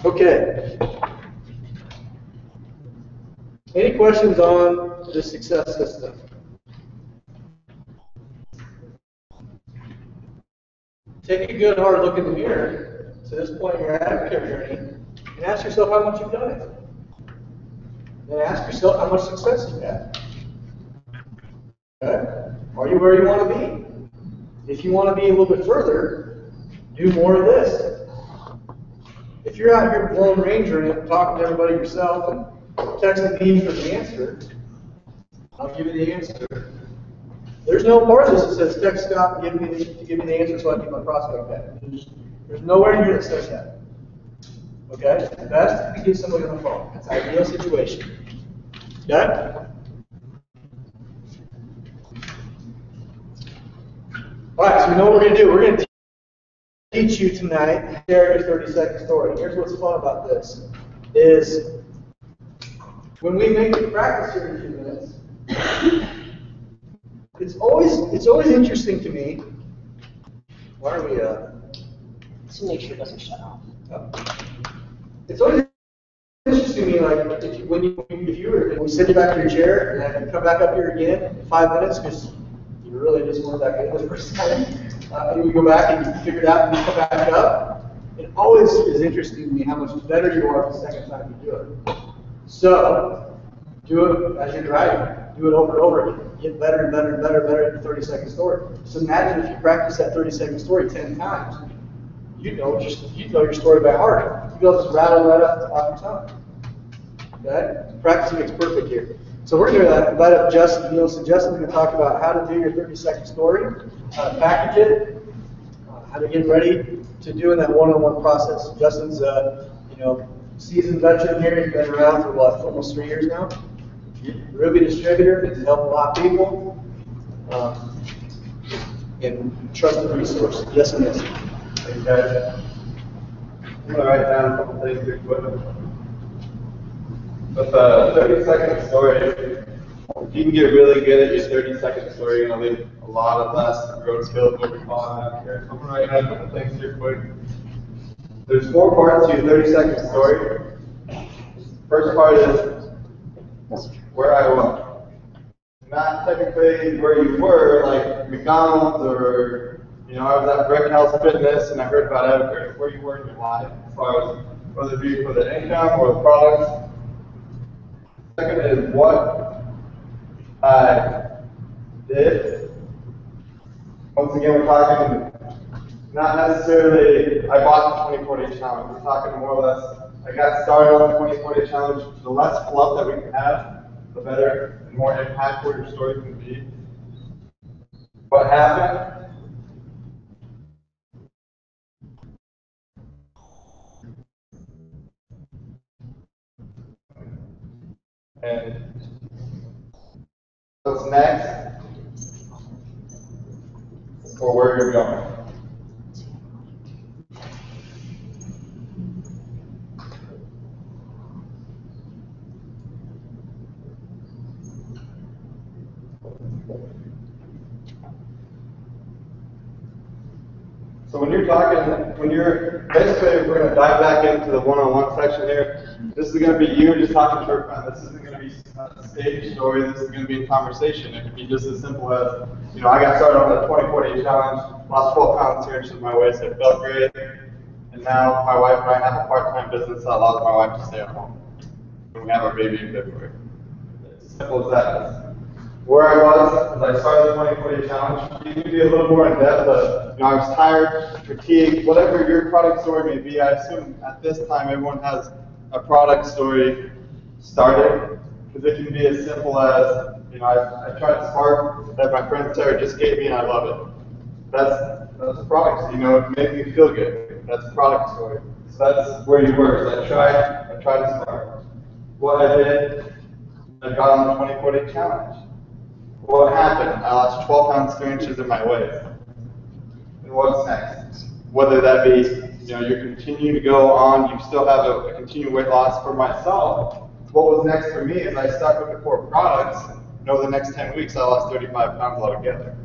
Okay. Any questions on the success system? Take a good hard look in the mirror to this point in your Advocare journey and ask yourself how much you've done it. Then ask yourself how much success you've had. Okay? Are you where you want to be? If you want to be a little bit further, do more of this. If you're out here blowing ranger and talking to everybody yourself and texting me for the answer, I'll give you the answer. There's no part of this that says text Scott and give me the answer so I can get my prospect back. There's nowhere in here that says that. Okay? It's best if you get somebody on the phone. That's an ideal situation. Okay? Alright, so we know what we're going to do. We're going to teach you tonight, share your 30-second story. Here's what's fun about this, is when we make you practice here in a few minutes, it's always interesting to me Why are we, To make sure it doesn't shut off. it's always interesting to me, like, if you were, we send you back to your chair, and you come back up here again in 5 minutes, because you really just weren't that good the first time, and we go back and you figure it out, and you come back up, it always is interesting to me how much better you are the second time you do it. So, do it as you're driving. Do it over and over again. Get better and better and better and better at your 30-second story. So imagine if you practice that 30-second story 10 times. You know your story by heart. You go just rattle right off your tongue. Okay? Practice makes perfect here. So we're going to invite up Justin Nielsen. Justin's going to talk about how to do your 30-second story, how to package it, how to get ready to do in that one-on-one process. Justin's seasoned veteran here. He's been around for almost 3 years now. Ruby distributor, has helped a lot of people, and trusted resource. Yes, and yes. Thank you, guys. I'm going to write down a couple things here quick. With a 30-second story, if you can get really good at your 30-second story, you're going to leave a lot of less road skills, what we call it out here. I'm going to write down a couple things here quick. There's 4 parts to your 30-second story. First part is where I was. Not technically where you were, like McDonald's or, I was at Brick House Fitness and I heard about it, where you were in your life, as far as whether it be for the income or the products. Second is what I did. Once again, we're talking not necessarily I bought the 2040 challenge. We're talking more or less I got started on the 2040 challenge. The less fluff that we can have, the better and more impactful your story can be. What happened? And what's next? Or where you're going. So when you're basically, we're going to dive back into the one-on-one section here. This is going to be you just talking to your friend. This isn't going to be a stage story. This is going to be a conversation. It could be just as simple as, I got started on the 2040 challenge, lost 12 pounds, 2 inches in my waist. It felt great. And now my wife and I have a part-time business that allows my wife to stay at home. And we have our baby in February. It's as simple as that is. Where I was as I started the 2040 challenge, you can be a little more in depth, but I was tired, fatigued, whatever your product story may be. I assume at this time everyone has a product story started, because it can be as simple as, I tried Spark that my friend Sarah just gave me and I love it. That's a product, it made me feel good. That's a product story. So that's where you were. So I tried Spark. What I did, I got on the 2040 challenge. What happened? I lost 12 pounds, 3 inches in my waist. And what's next? Whether that be, you continue to go on, you still have a continued weight loss. For myself, what was next for me is I stuck with the core products, and over the next 10 weeks, I lost 35 pounds altogether.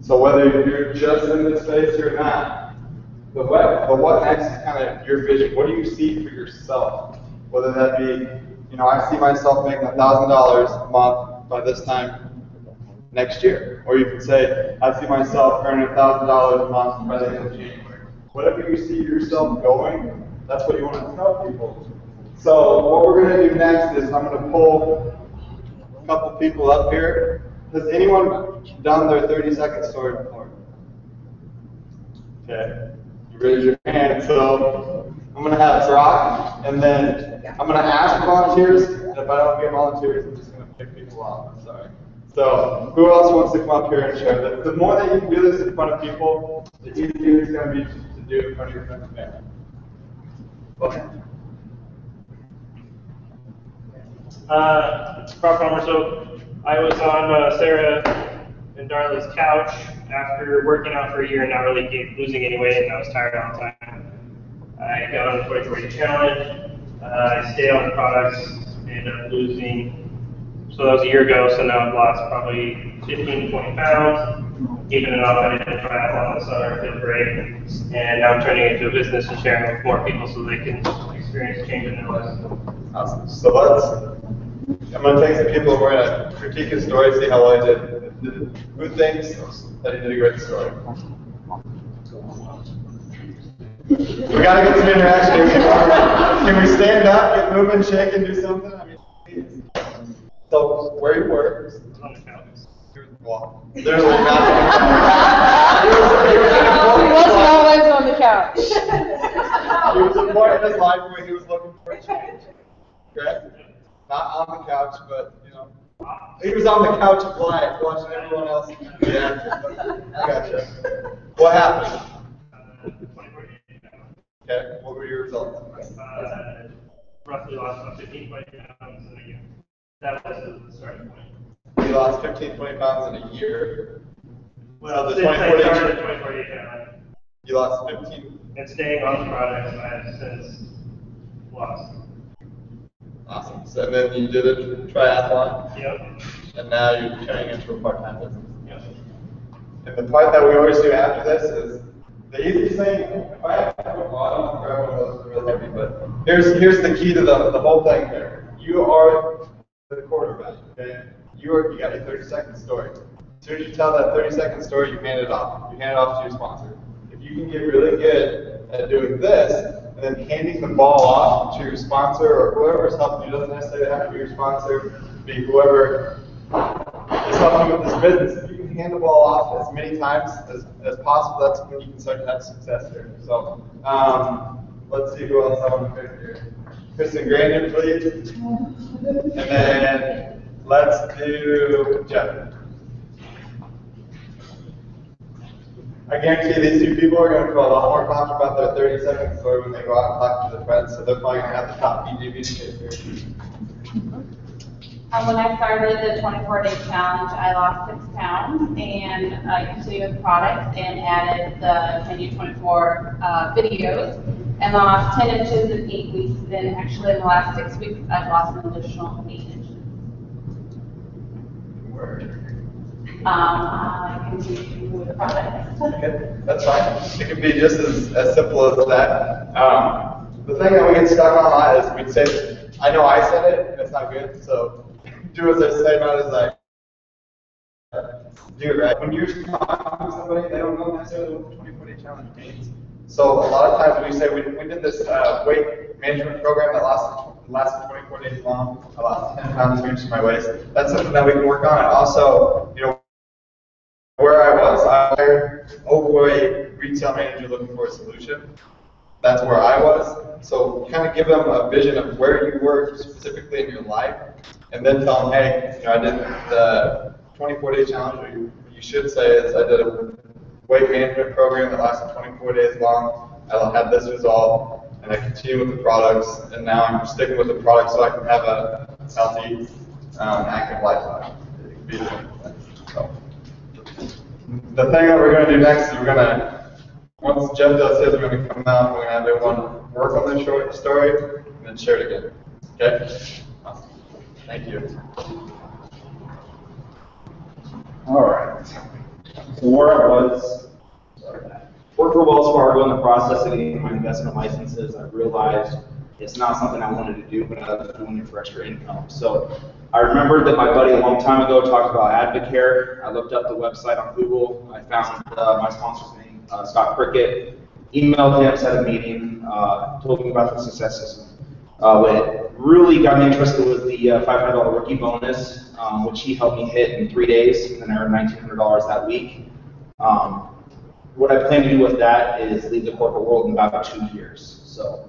So whether you're just in this space or not, the what next is kind of your vision. What do you see for yourself? Whether that be, I see myself making $1,000 a month by this time next year. Or you could say, I see myself earning $1,000 a month by the end of January. Whatever you see yourself going, that's what you want to tell people. So what we're going to do next is I'm going to pull a couple people up here. Has anyone done their 30-second story before? Okay. You raise your hand. So I'm going to have Brock, and then I'm going to ask volunteers. And if I don't get volunteers, I'm just going to pick people off. I'm sorry. So, who else wants to come up here and share that? The more that you can do this in front of people, the easier it's going to be to do it in front of your friends and family. Okay. Crop farmer. So, I was on Sarah and Darla's couch after working out for a year and not really losing any weight, and I was tired all the time. I got on the 2040 challenge. I stayed on the products, ended up losing. So that was a year ago, so now I've lost probably 15 to 20 pounds, keeping it off. I did a triathlon this summer, it was great. And now I'm turning it into a business and sharing it with more people so they can experience change in their lives. Awesome. So I'm going to take some people and we're going to critique his story, see how well he did. Who thinks that he did a great story? We got to get some interaction here. Can we stand up, get moving, shake, and do something? I mean, so where you were? On the couch. Well, literally not. He wasn't always on the couch. He was a point in his life where he was looking for a change. Correct? Not on the couch, but, you know. He was on the couch of life, watching everyone else. Yeah. Gotcha. What happened? Okay, what were your results? Roughly lost about 15, 20 pounds in a year. That was the starting point. You lost 15, 20 pounds in a year. Well, So since I 2040 started the 2040 challenge, you lost 15. and staying on the product, I have since lost. Awesome. So and then you did a triathlon. Yep. And now you're turning into a part-time business. Yep. And the part that we always do after this is the easiest thing. If I have a bottom, I don't know if it's really heavy, but here's the key to the whole thing here. You are the quarterback, okay? You got your 30-second story. As soon as you tell that 30-second story, you hand it off. You hand it off to your sponsor. If you can get really good at doing this, and then handing the ball off to your sponsor or whoever's helping you, doesn't necessarily have to be your sponsor, be whoever is helping you with this business. If you can hand the ball off as many times as possible, that's when you can start to have success here. So let's see who else I want to pick here. Kristen Grandin, please. And then let's do Jeff. I guarantee these two people are going to feel a lot more confident about their 30-second story when they go out and talk to their friends, so they're probably going to have the top PGV here. When I started the 24-day challenge, I lost 6 pounds, and I continued with the product and added the 10U24 videos, and lost 10 inches in 8 weeks. Then actually in the last 6 weeks, I've lost an additional 8 inches. I continue with the product. Okay, that's fine. It can be just as simple as that. The thing that we get stuck on a lot is we'd say, I know I said it, and it's not good, so do as I say, not as I do it right. When you're talking to somebody, they don't know necessarily what the 24-day challenge means. So a lot of times we say, we did this weight management program that lasted 24 days long. I lost 10 pounds, 3 inches to my waist. That's something that we can work on. And also, you know, where I was overweight retail manager looking for a solution. That's where I was. So kind of give them a vision of where you were specifically in your life, and then tell them, hey, you know, I did the 24-day challenge. Or you should say is I did a weight management program that lasted 24 days long. I had this result, and I continue with the products, and now I'm sticking with the products so I can have a healthy, active lifestyle. So, the thing that we're going to do next is we're going to, once Jeff does his, we're going to come out, we're going to have everyone work on the short story, and then share it again. Okay? Awesome. Thank you. All right. So where I was, worked for Wells Fargo in the process of getting my investment licenses. I realized it's not something I wanted to do, but I was doing it for extra income. So I remembered that my buddy a long time ago talked about Advocare. I looked up the website on Google. I found my sponsor's name, Scott Prickett. Emailed him, set a meeting, told him about the success system. What really got me interested was the $500 rookie bonus, which he helped me hit in 3 days, and then I earned $1,900 that week. What I plan to do with that is leave the corporate world in about 2 years. So,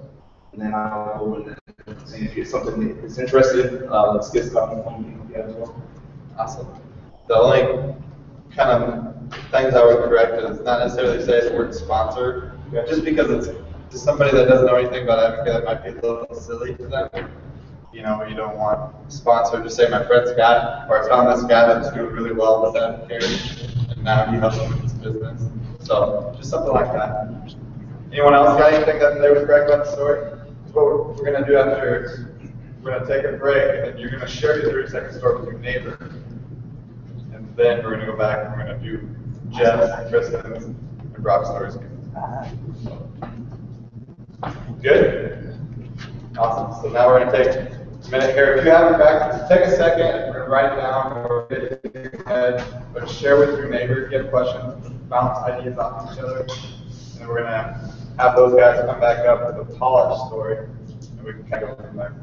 and then I'll go in and say if it's something that's interested, let's get started on the phone as well. Awesome. The only kind of things I would correct is not necessarily say the word sponsor, just because it's to somebody that doesn't know anything about Advocate, that might be a little silly to them. You know, you don't want sponsor, just say my friend Scott, or I found this guy that's doing really well with Advocate, and now he helps me with his business. So, just something like that. Anyone else got anything that they would correct about the story? What we're going to do after, we're going to take a break, and then you're going to share your 30-second story with your neighbor. And then we're going to go back and we're going to do Jeff's, Kristen's, and Brock's stories. Good? Awesome. So now we're going to take a minute here. If you have it back, take a second and write it down or get it in your head, or share with your neighbors, get questions, bounce ideas off each other. And we're going to have those guys come back up with a polished story, and we can kind of go from there.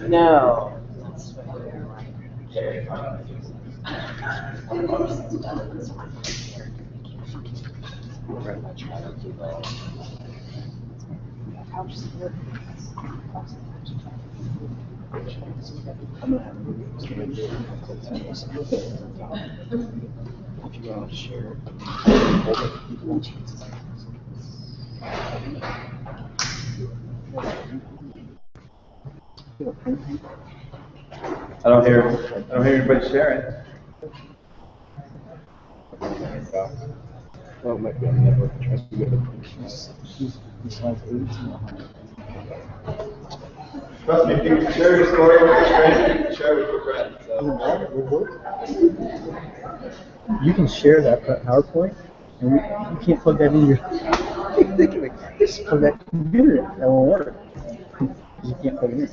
No. If you want to share I don't hear anybody sharing. Well, it might be on the network. Tries to get it. She's like 18. Trust me, if you can share your story with your friend, you can share it with your friend. So. You can share that PowerPoint, and you can't plug that in your. Just plug that computer in. That won't work. You can't plug it in,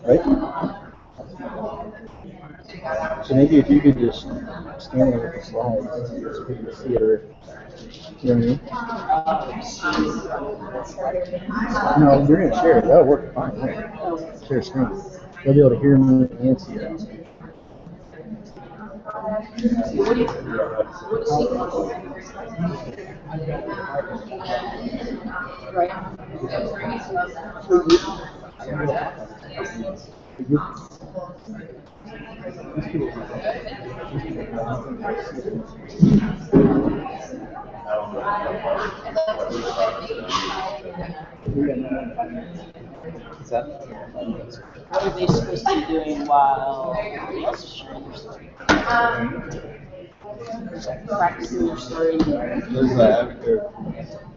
right? So maybe if you could just stand there with the slides, so we can see it. You know what I mean? No, we're going to share it. That'll work fine. Right? Share screen. They'll be able to hear me and see it. What are they supposed to be doing while everybody else is sharing their story? Practicing their story. There's a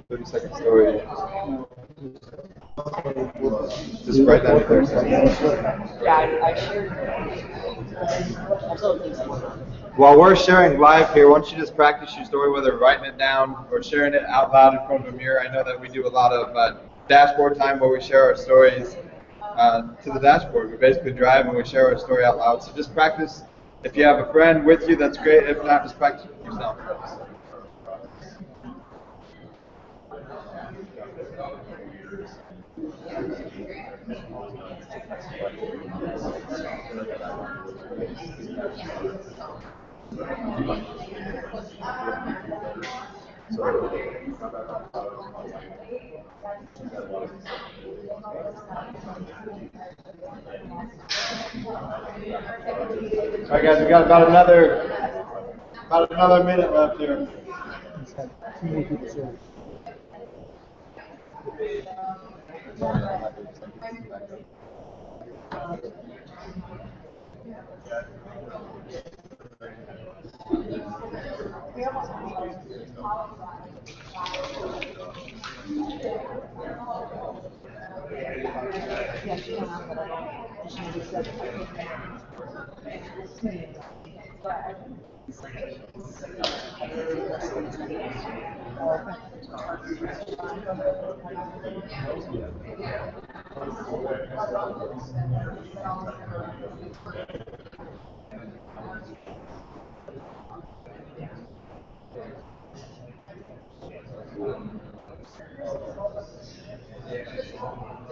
30-second story. Just write down your 30 seconds. Yeah, I shared. I told them. While we're sharing live here, why don't you just practice your story, whether writing it down or sharing it out loud in front of a mirror. I know that we do a lot of dashboard time where we share our stories to the dashboard. We basically drive and we share our story out loud. So just practice. If you have a friend with you, that's great. If not, just practice with yourself. All right, guys, we got about another minute left here.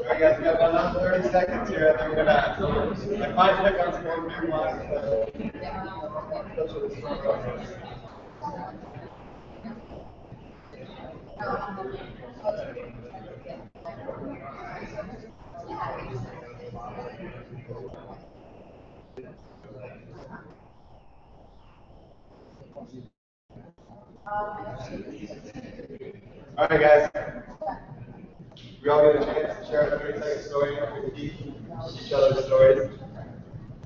I guess we have another 30 seconds here, and then we're gonna. I might pick on some more big ones. That's what it's for. All right, guys. We all get a chance to share a 30-second story. We keep each other's stories.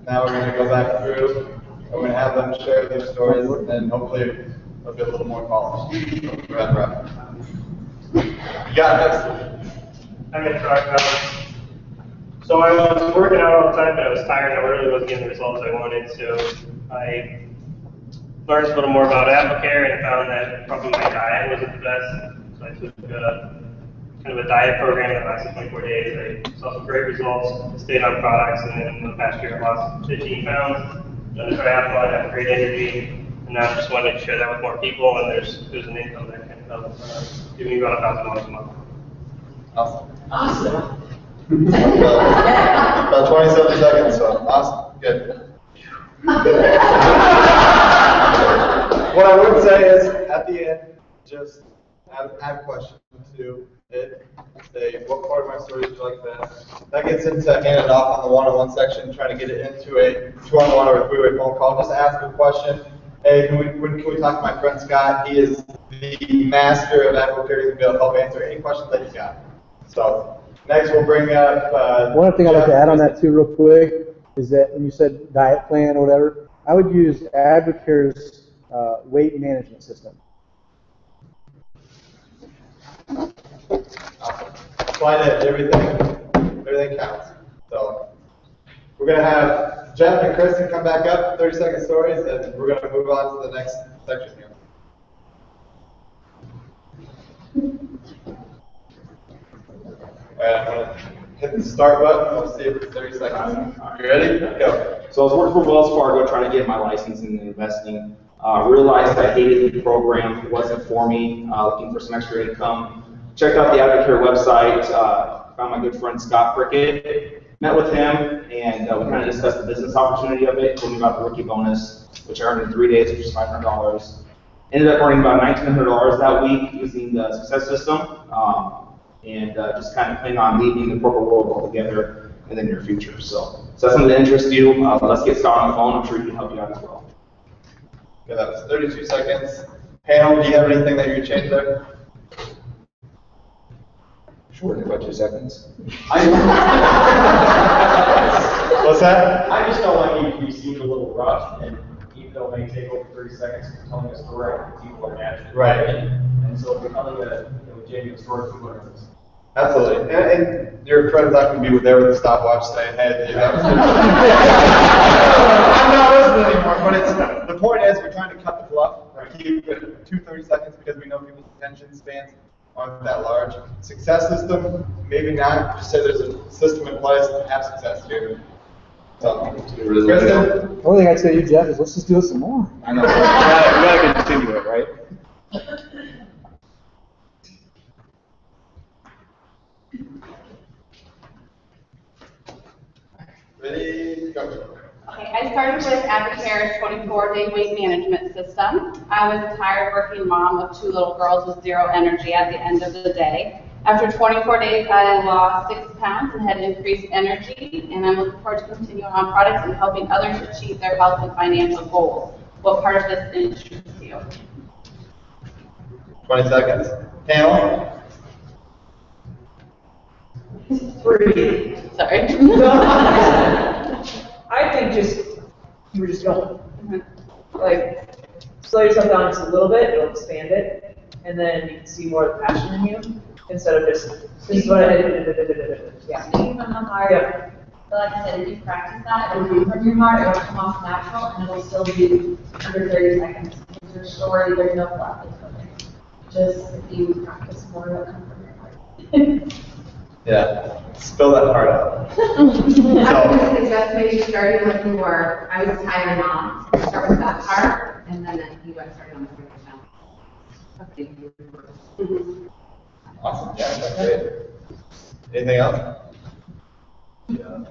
Now we're going to go back through I'm going to have them share their stories, and hopefully they'll be a little more polished. Go ahead, Brad. You got it. I'm going to talk about. So I was working out all the time, but I was tired. I really wasn't getting the results I wanted, so I learned a little more about AppleCare and found that probably my diet wasn't the best. So I took kind of a diet program that lasted 24 days. I saw some great results, stayed on products, and then in the past year I lost 15 pounds. Done a triathlon, have great energy, and now I just wanted to share that with more people. And there's an income that can help give me about $1,000 a month. Awesome. About 27 seconds, so awesome, good. What I would say is, at the end, just add a question to it. Say, what part of my story did you like best? That gets into handing it off on the one-on-one section, trying to get it into a two-on-one or a three-way phone call. Just ask a question. Hey, can we talk to my friend Scott? He is the master of AppleCare. He's going to be able to help answer any questions that you got. So, next we'll bring up one thing I'd like to add on that too real quick is that when you said diet plan or whatever, I would use AppleCare's weight management system. Apply it, everything counts. So we're going to have Jeff and Kristen come back up, 30-second stories, and we're going to move on to the next section here. All right, I'm going to hit the start button. We'll see if it's 30 seconds. You ready? Go. So I was working for Wells Fargo trying to get my license in investing. Realized I hated the program. It wasn't for me. Looking for some extra income. Checked out the AppleCare website. Found my good friend Scott Prickett. Met with him, and we kind of discussed the business opportunity of it. Told me about the rookie bonus, which I earned in 3 days, which is $500. Ended up earning about $1,900 that week using the success system. And just kind of planning on leaving the corporate world altogether in the near future. So that's something that interests you. Let's get started on the phone. I'm sure he can help you out as well. Okay, that was 32 seconds. Panel, do you have anything that you would change there? Shorten it by 2 seconds. What's that? I just don't like you seem a little rushed, and even though it may take over 30 seconds, telling a story, people are naturally right. And so becoming a genuine story for us. Absolutely. And your friend's not going to be there with the stopwatch saying, hey, that was I'm not listening anymore. But it's, the point is, we're trying to cut the fluff. Keep it to 30 seconds because we know people's attention spans aren't that large. Success system, maybe not. Just say there's a system in place to have success here. So, Kristen? The only thing I'd say to you, Jeff, is let's just do it some more. I know. We gotta continue it, right? Ready? Go. Okay, I started with AppleCare's 24-day weight management system. I was a tired working mom with 2 little girls with 0 energy at the end of the day. After 24 days, I lost 6 pounds and had increased energy, and I'm looking forward to continuing on products and helping others achieve their health and financial goals. What part of this interests you? 20 seconds. Panel? 3. Sorry. I think you were just going. Like, slow yourself down just a little bit, it'll expand it, and then you can see more of the passion in you, instead of just, this is what I did, yeah. Speaking from the heart, Yeah. but like I said, if you practice that, it'll come from your heart, it'll come off natural, and it'll still be under 30 seconds. It's your story, there's no fluff, it's perfect. Just if you practice more, it'll come from your heart. Yeah. Spill that part out. I was going to suggest maybe starting with more, I was a tired mom, start with that part, and then you guys start on the channel. Awesome. Yeah, that's great. Anything else? Yeah.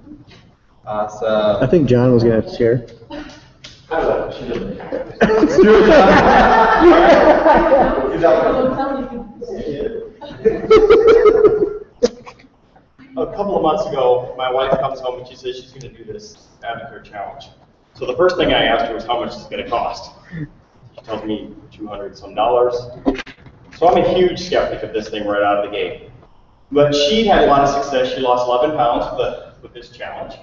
Awesome. I think John was going to share. Let's do it, John. A couple of months ago, my wife comes home and she says she's going to do this AppleCare challenge. So the first thing I asked her was how much it's going to cost. She tells me $200 some. So I'm a huge skeptic of this thing right out of the gate. But she had a lot of success. She lost 11 pounds with this challenge.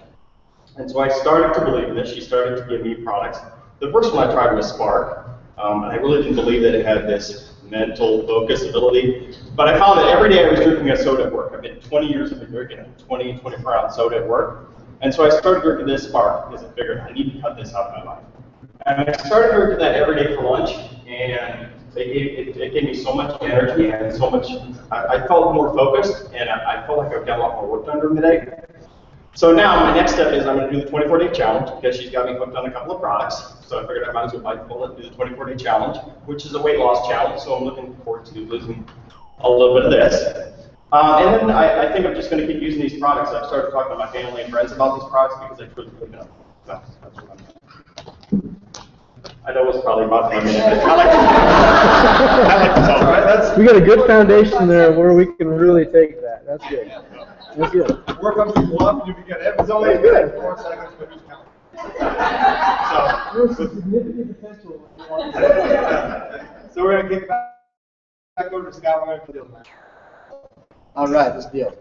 And so I started to believe in this. She started to give me products. The first one I tried was Spark. And I really didn't believe that it had this mental focus ability. But I found that every day I was drinking a soda at work. I've been 20 years, I've been drinking a 24-ounce soda at work. And so I started drinking this Spark because I figured I need to cut this out of my life. And I started drinking that every day for lunch, and it gave me so much energy and so much, I felt more focused, and I felt like I've got a lot more work done during the day. So now my next step is I'm going to do the 24-day challenge because she's got me hooked on a couple of products. So I figured I might as well bite the bullet and do the 24-day challenge, which is a weight loss challenge. So I'm looking forward to losing a little bit of this. And then I think I'm just going to keep using these products. I've started talking to my family and friends about these products because I truly believe in them. So that's what I'm doing. I know it's probably about 10 minutes. I like to talk. We got a good foundation there where we can really take that. That's good. That's good. Work on people up, you can it's only good. 4 seconds for each count. There's significant potential. So we're going to kick back over to Scott. We're going to deal with that. All right, let's deal.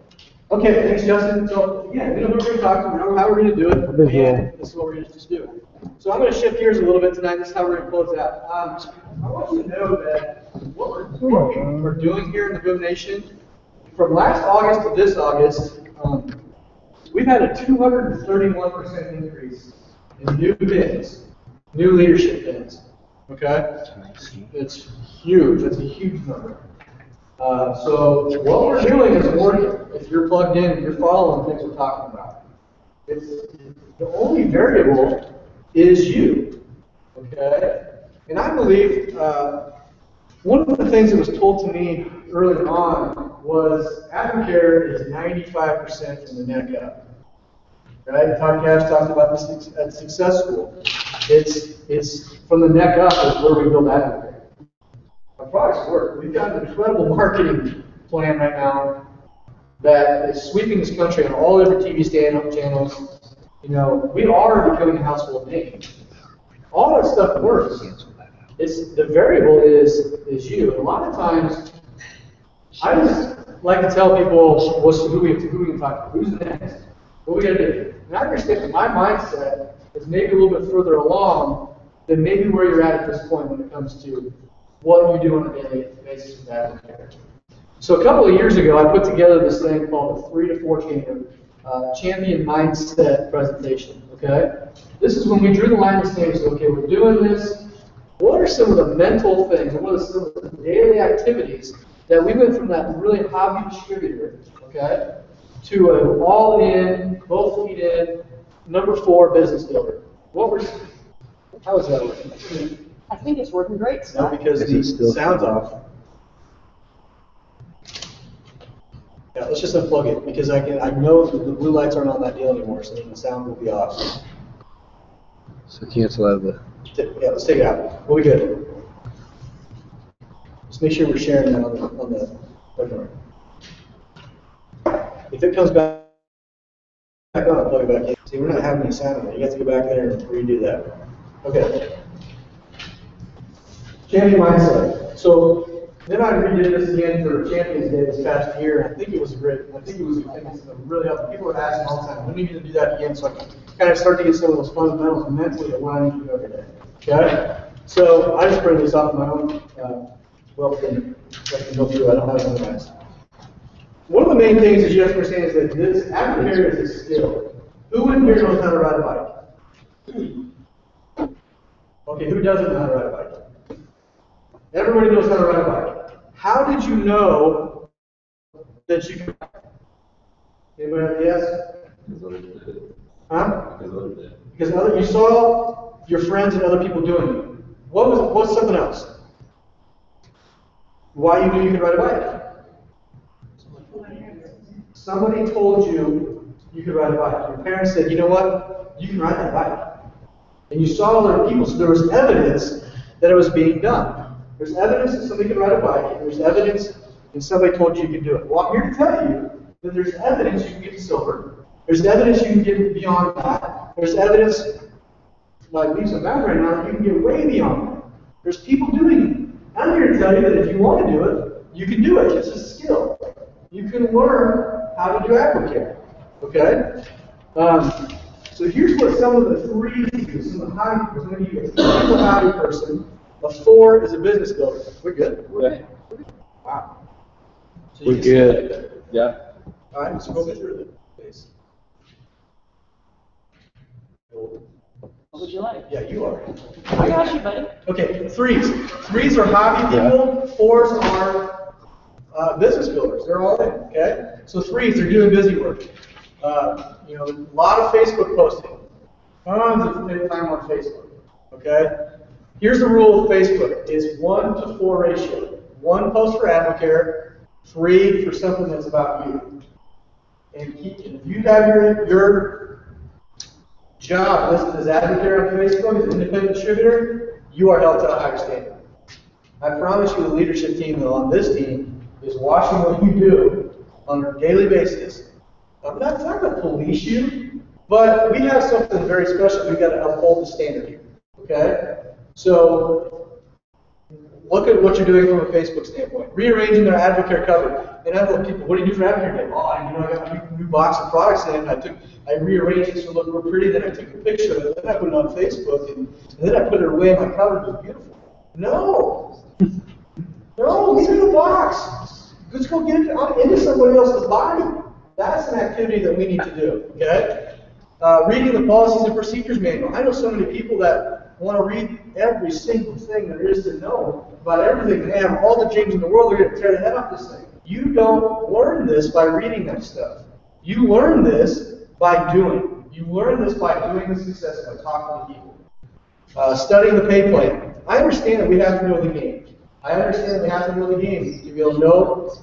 Okay, thanks, Justin. So, again, we know who we're going to talk to, we know how we're going to do it, and this is what we're going to just do. So I'm going to shift gears a little bit tonight. This is how we're going to close out. I want you to know that what we're doing here in the Boom Nation, from last August to this August, we've had a 231% increase in new bins, new leadership bins. Okay? It's huge. It's a huge number. So what we're doing is working. If you're plugged in, you're following things we're talking about. It's the only variable is you. Okay? And I believe one of the things that was told to me early on was aftercare is 95% from the neck up. Right? Tom Cash talked about this at Success School. It's from the neck up is where we build aftercare. Our products work. We've got an incredible marketing plan right now that is sweeping this country on all different TV channels. You know, we are becoming a household name. All that stuff works. It's the variable is you. And a lot of times, I just like to tell people who we can talk to. Who's next? What we got to do? And I understand that my mindset is maybe a little bit further along than maybe where you're at this point when it comes to what you do on a daily basis with aftercare. So a couple of years ago, I put together this thing called the 3 to 4 champion mindset presentation. Okay, this is when we drew the line in the sand and said, okay, we're doing this. What are some of the mental things, and what are some of the daily activities that we went from that really hobby distributor, okay, to an all-in, both feet in, number 4 business builder? How is that working? I think it's working great, No, Scott. because the sound's off. Yeah, let's just unplug it because I know that the blue lights aren't on that deal anymore, so then the sound will be off. So cancel out of the. Yeah, let's take it out. We'll be good. Just make sure we're sharing that on the webinar. If it comes back on, plug it back in. See, we're not having any sound in there. You have to go back there and redo that. Okay. Champion mindset. So then I redid this again for Champions Day this past year, and I think it was great. I think it's really helpful. People are asking all the time, when do you need to do that again? So I can kind of start to get some of those fundamentals mentally of what I need to do every day. Okay? So I just bring this off my own wealth and I can go through. I don't have it memorized. One of the main things that you have to understand is that this aftercare is a skill. Who in here knows how to ride a bike? Okay, who doesn't know how to ride a bike? Everybody knows how to ride a bike. How did you know that you could? Anybody have a guess? Huh? Because you saw your friends and other people doing it. What's something else? Why you knew you could ride a bike? Somebody told you you could ride a bike. Your parents said, you know what? You can ride that bike. And you saw other people, so there was evidence that it was being done. There's evidence that somebody could ride a bike, and there's evidence that somebody told you you could do it. Well, I'm here to tell you that there's evidence you can get to silver. There's evidence you can get beyond that. There's evidence, like leaps and bounds right now, that you can get way beyond that. There's people doing it. I'm here to tell you that if you want to do it, you can do it. It's just a skill. You can learn how to do aftercare. Okay? So here's what some of the threes do, some of the hobby people. Some of you, a 3 is a hobby person, a 4 is a business builder. We're good? Yeah. Wow. So We're you can see good. that. Yeah. All right, so go through the base. What would you like? Yeah, you are. I got you, buddy. Okay, 3s. 3s are hobby people, 4s are business builders. They're all in, okay? So 3s, they're doing busy work. You know, a lot of Facebook posting. Tons of time on Facebook, okay? Here's the rule of Facebook. It's 1 to 4 ratio. 1 post for Advocare, 3 for something that's about you. And if you have your job listed as Advocare on Facebook, as an independent distributor, you are held to a higher standard. I promise you the leadership team on this team is watching what you do on a daily basis. I'm not going to police you, but we have something very special. We've got to uphold the standard here, okay? So look at what you're doing from a Facebook standpoint. Rearranging their Advocare cover. And I look people, what do you do for Advocare Day? Oh, I got a new box of products in. I rearranged it so it looked real pretty. Then I took a picture of it. Then I put it on Facebook, and then I put it away. My cover was beautiful. No, no, leave it in the box. Let's go get it into somebody else's body. That's an activity that we need to do. Okay. Reading the policies and procedures manual. I know so many people that want to read every single thing there is to know about everything. They have all the dreams in the world. They're going to tear the head off this thing. You don't learn this by reading that stuff. You learn this by doing. You learn this by doing the success, by talking to people. Studying the pay plan. I understand that we have to know the game. I understand that we have to know the game to be able to know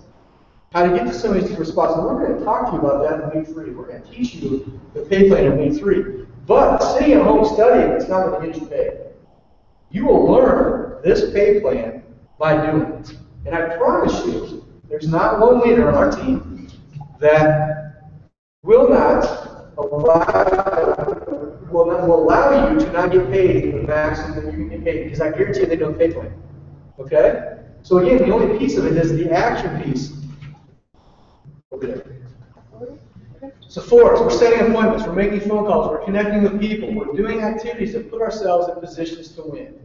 how to get to some of these responses. We're going to talk to you about that in week 3. We're going to teach you the pay plan in week 3. But sitting at home studying, it's not going to get you paid. You will learn this pay plan by doing it. And I promise you, there's not one leader on our team that will allow you to not get paid the maximum that you can get paid, because I guarantee you they know the pay plan. Okay? So again, the only piece of it is the action piece. So 4, we're setting appointments, we're making phone calls, we're connecting with people, we're doing activities that put ourselves in positions to win.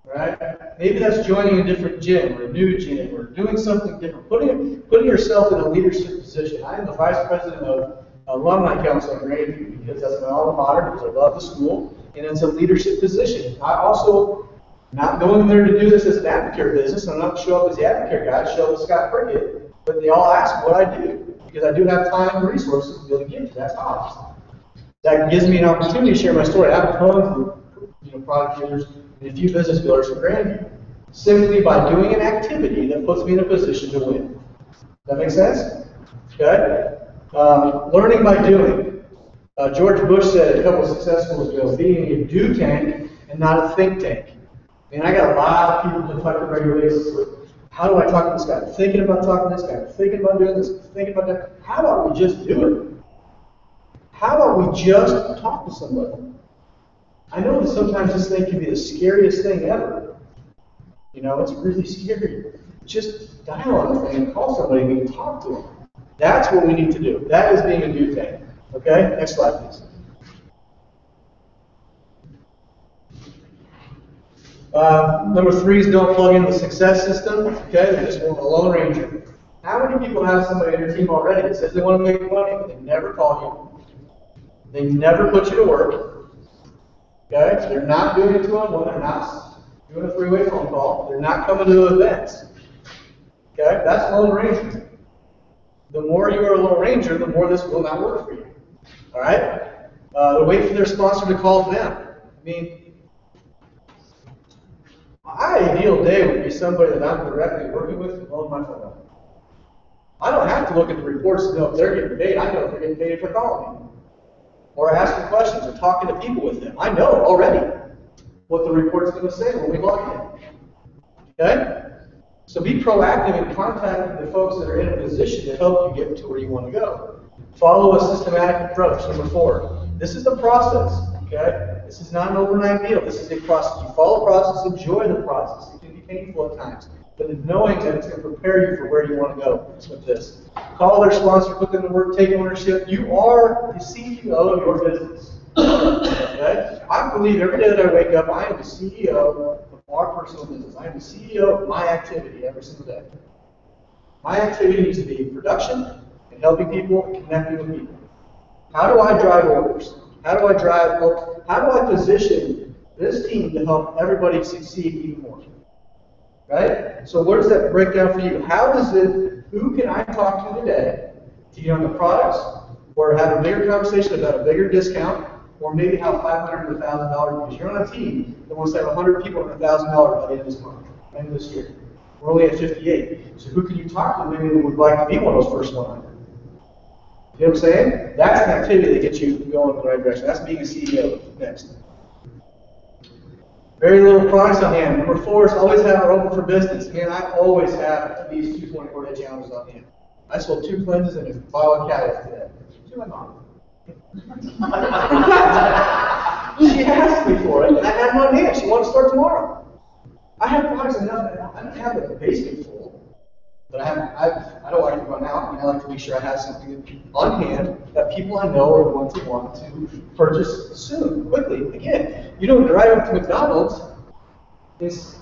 Right? Maybe that's joining a different gym or a new gym or doing something different. Putting yourself in a leadership position. I am the vice president of Alumni Council at Grandview because that's my alma mater, because I love the school, and it's a leadership position. I also not going there to do this as an Advocare business. I'm not show up as the Advocare guy, I show up as Scott Prickett, but they all ask what I do because I do have time and resources to be able to get to that top. That gives me an opportunity to share my story. I have tons of product leaders and a few business builders from Grandview, simply by doing an activity that puts me in a position to win. Does that make sense? Okay? Learning by doing. George Bush said a couple of successful ago, being a do tank and not a think tank. And I got a lot of people to talk to regular basis with, how do I talk to this guy? I'm thinking about talking to this guy. I'm thinking about doing this. I'm thinking about that. How about we just do it? How about we just talk to somebody? I know that sometimes this thing can be the scariest thing ever. You know, it's really scary. Just dial on the thing and call somebody and talk to them. That's what we need to do. That is being a do tank. Okay? Next slide, please. Number 3 is don't plug in the success system. Okay, they just want a lone ranger. How many people have somebody on your team already that says they want to make money, but they never call you? They never put you to work. Okay, so they're not doing it 2-on-1. They're not doing a 3-way phone call. They're not coming to events. Okay, that's lone ranger. The more you are a lone ranger, the more this will not work for you. All right. They wait for their sponsor to call them. I mean, my ideal day would be somebody that I'm directly working with and loan my phone number. I don't have to look at the reports to know if they're getting paid. I know if they're getting paid if they're calling me. Or asking questions or talking to people with them. I know already what the report's going to say when we log in. Okay? So be proactive in contacting the folks that are in a position to help you get to where you want to go. Follow a systematic approach. Number 4. This is the process. Okay? This is not an overnight deal. This is a process. You follow the process, enjoy the process. It can be painful at times. but in knowing that it's going to prepare you for where you want to go with this. Call their sponsor, put them to work, take ownership. You are the CEO of your business. Okay? I believe every day that I wake up, I am the CEO of our personal business. I am the CEO of my activity every single day. My activity needs to be production and helping people and connecting with people. How do I drive orders? How do I position this team to help everybody succeed even more? Right? So where does that break down for you? Who can I talk to today to get on the products or have a bigger conversation about a bigger discount or maybe how $500 to $1,000 because you're on a team that wants to have 100 people and $1,000 by the end of this month, end of this year. We're only at 58. So who can you talk to maybe that would like to be one of those first 100? You know what I'm saying? That's an activity that gets you going in the right direction. That's being a CEO next. Very little products on hand. Number 4 is always have it open for business. Man, I always have at least 2 24-day challenges on hand. I sold 2 cleanses and a bottle of catalyst today. To my mom. She asked me for it, and I had them on hand. She wanted to start tomorrow. I have products enough. I don't have a basement full, but I don't like to run out. I like to make sure I have something on hand that people I know are going to want to purchase soon, quickly. Again, you don't drive up to McDonald's. It's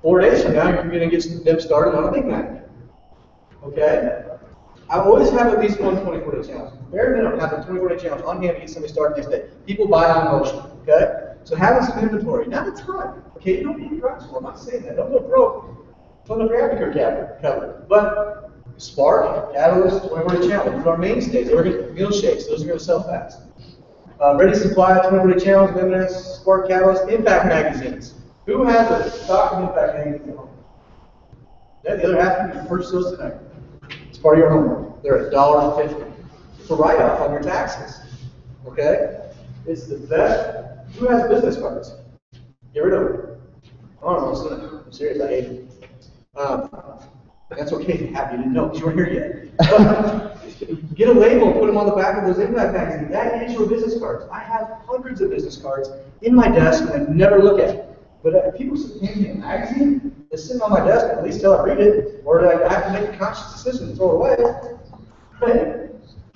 4 days from now, you're going to get them started on a Big Mac. Okay? I always have at least one 24-day challenge. Very minimum, have a 24-day challenge on hand to get somebody started next day. People buy on emotion. Okay? So having some inventory, not a ton. Okay, you don't need drugs for. I'm not saying that. Don't go broke. Fill up your Advocare covered. But Spark, Catalyst, 24-day challenge. Those are our mainstays. Meal shakes. Those are going to sell fast. Ready Supply, 24-day challenge, M&S, Spark, Catalyst, Impact magazines. Who has a stock of Impact magazines at home? Yeah, the other half, you can purchase those tonight. It's part of your homework. They're $1.50. It's a write-off on your taxes. Okay? It's the best. Who has business cards? Get rid of them. Oh, I'm serious. I hate them. That's okay if you're happy you didn't know because you weren't here yet. But get a label and put them on the back of those Impact magazines. That is your business cards. I have hundreds of business cards in my desk and I never look at it. But if people hand me a magazine, it's sitting on my desk at least till I read it, or I have to make a conscious decision to throw it away. Right?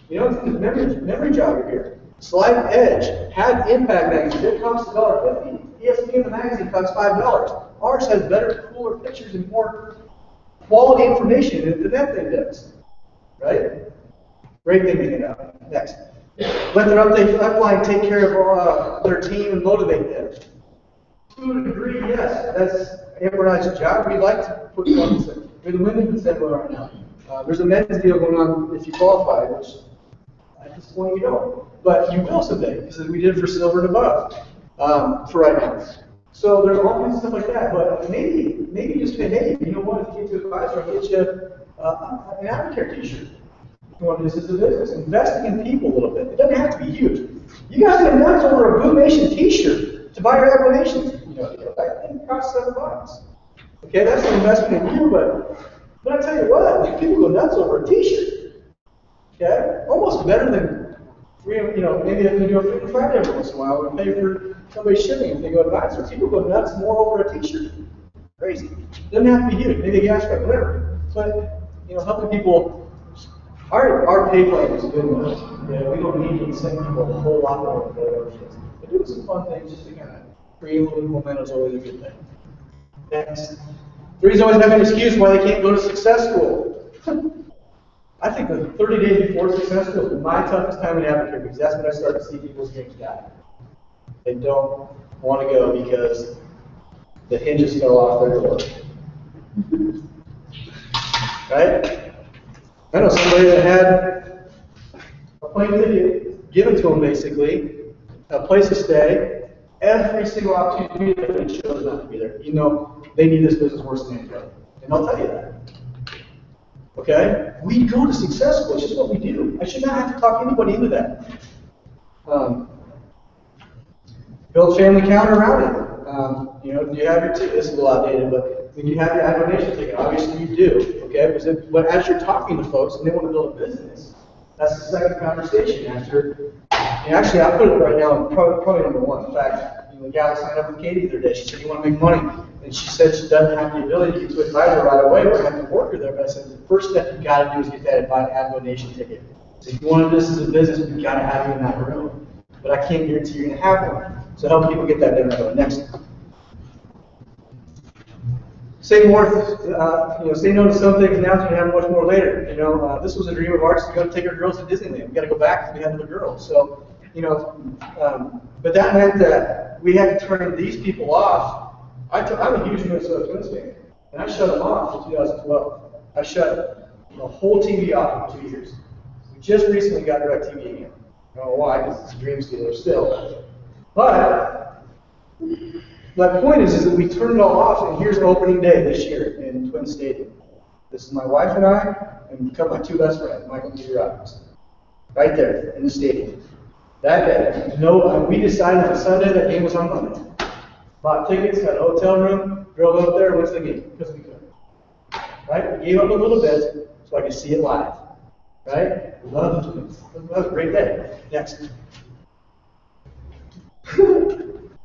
You know, it's a memory jogger here. Slide Edge had Impact magazines. It costs $1.50. ESPN the magazine costs $5. Ours has better, cooler pictures and more quality information than that thing does. Right? Great thing to get out. Next. Let their upline take care of their team and motivate them. To a degree, yes. That's Amber and I's job. We like to put funds in. We're the women's incentive right now. There's a men's deal going on if you qualify, which at this point you don't. But you will someday, because we did it for silver and above for right now. So there's all kinds of stuff like that. But maybe just say, hey, you know what? If you get to advisor, I'll get you an Advocare t-shirt. You want this as a business. Investing in people a little bit. It doesn't have to be huge. You guys get nuts over a Boom Nation t-shirt to buy your affirmations. You know, I think it costs $7. Okay, that's an investment in you, but I tell you what, people go nuts over a t-shirt. Okay? Almost better than maybe if you do a Freedom Friday every once in a while, or pay for somebody's shipping if they go advisor. People go nuts more over a t-shirt. Crazy. Doesn't have to be huge, maybe a gas card, whatever. But helping people. Our pay plan is good enough. We don't need to send people a whole lot more for their shifts. But doing some fun things just to kind of create a little momentum is always a good thing. Next. 3 is always have an excuse why they can't go to success school. I think the 30 days before success school is my toughest time in Advocare because that's when I start to see people's dreams die. They don't want to go because the hinges fell off their door. Right? I know somebody that had a plane ticket given to them, basically, a place to stay, every single opportunity to be there, they chose not to be there. They need this business worse than anybody. And I'll tell you that. Okay? We go to success school. It's just what we do. I should not have to talk anybody into that. Build family count around it. Do you have your ticket? This is a little outdated, but when you have your donation ticket, obviously you do. Okay? But as you're talking to folks and they want to build a business, that's the second conversation after. And actually, I'll put it right now, probably number 1. In fact, the gal signed up with Katie the other day. She said, you want to make money And she said she doesn't have the ability to advise her right away. We're going to have to work her there. But I said, the first step you got to do is get that Advo Nation ticket. So if you want to do this as a business, we've got to have you in that room. But I can't guarantee you're going to have one. So help people get that done. Next. Say more, say no to some things now so you can have much more later. This was a dream of ours to go take our girls to Disneyland. We got to go back because we had another girl. So, but that meant that we had to turn these people off. I'm a huge Minnesota Twins fan, and I shut them off in 2012. I shut the whole TV off for 2 years. We just recently got DirecTV again. I don't know why, because it's a dream stealer still. But my point is that we turned it all off, and here's opening day this year in Twin Stadium. This is my wife and I, and my two best friends, Michael and Peter Robbins, right there in the stadium. That day, we decided on Sunday that game was on Monday. Bought tickets, got a hotel room, drove up there, went to the game because we could. Right? We gave up a little bit so I could see it live. Right? Love the Twins. That was a great day. Next.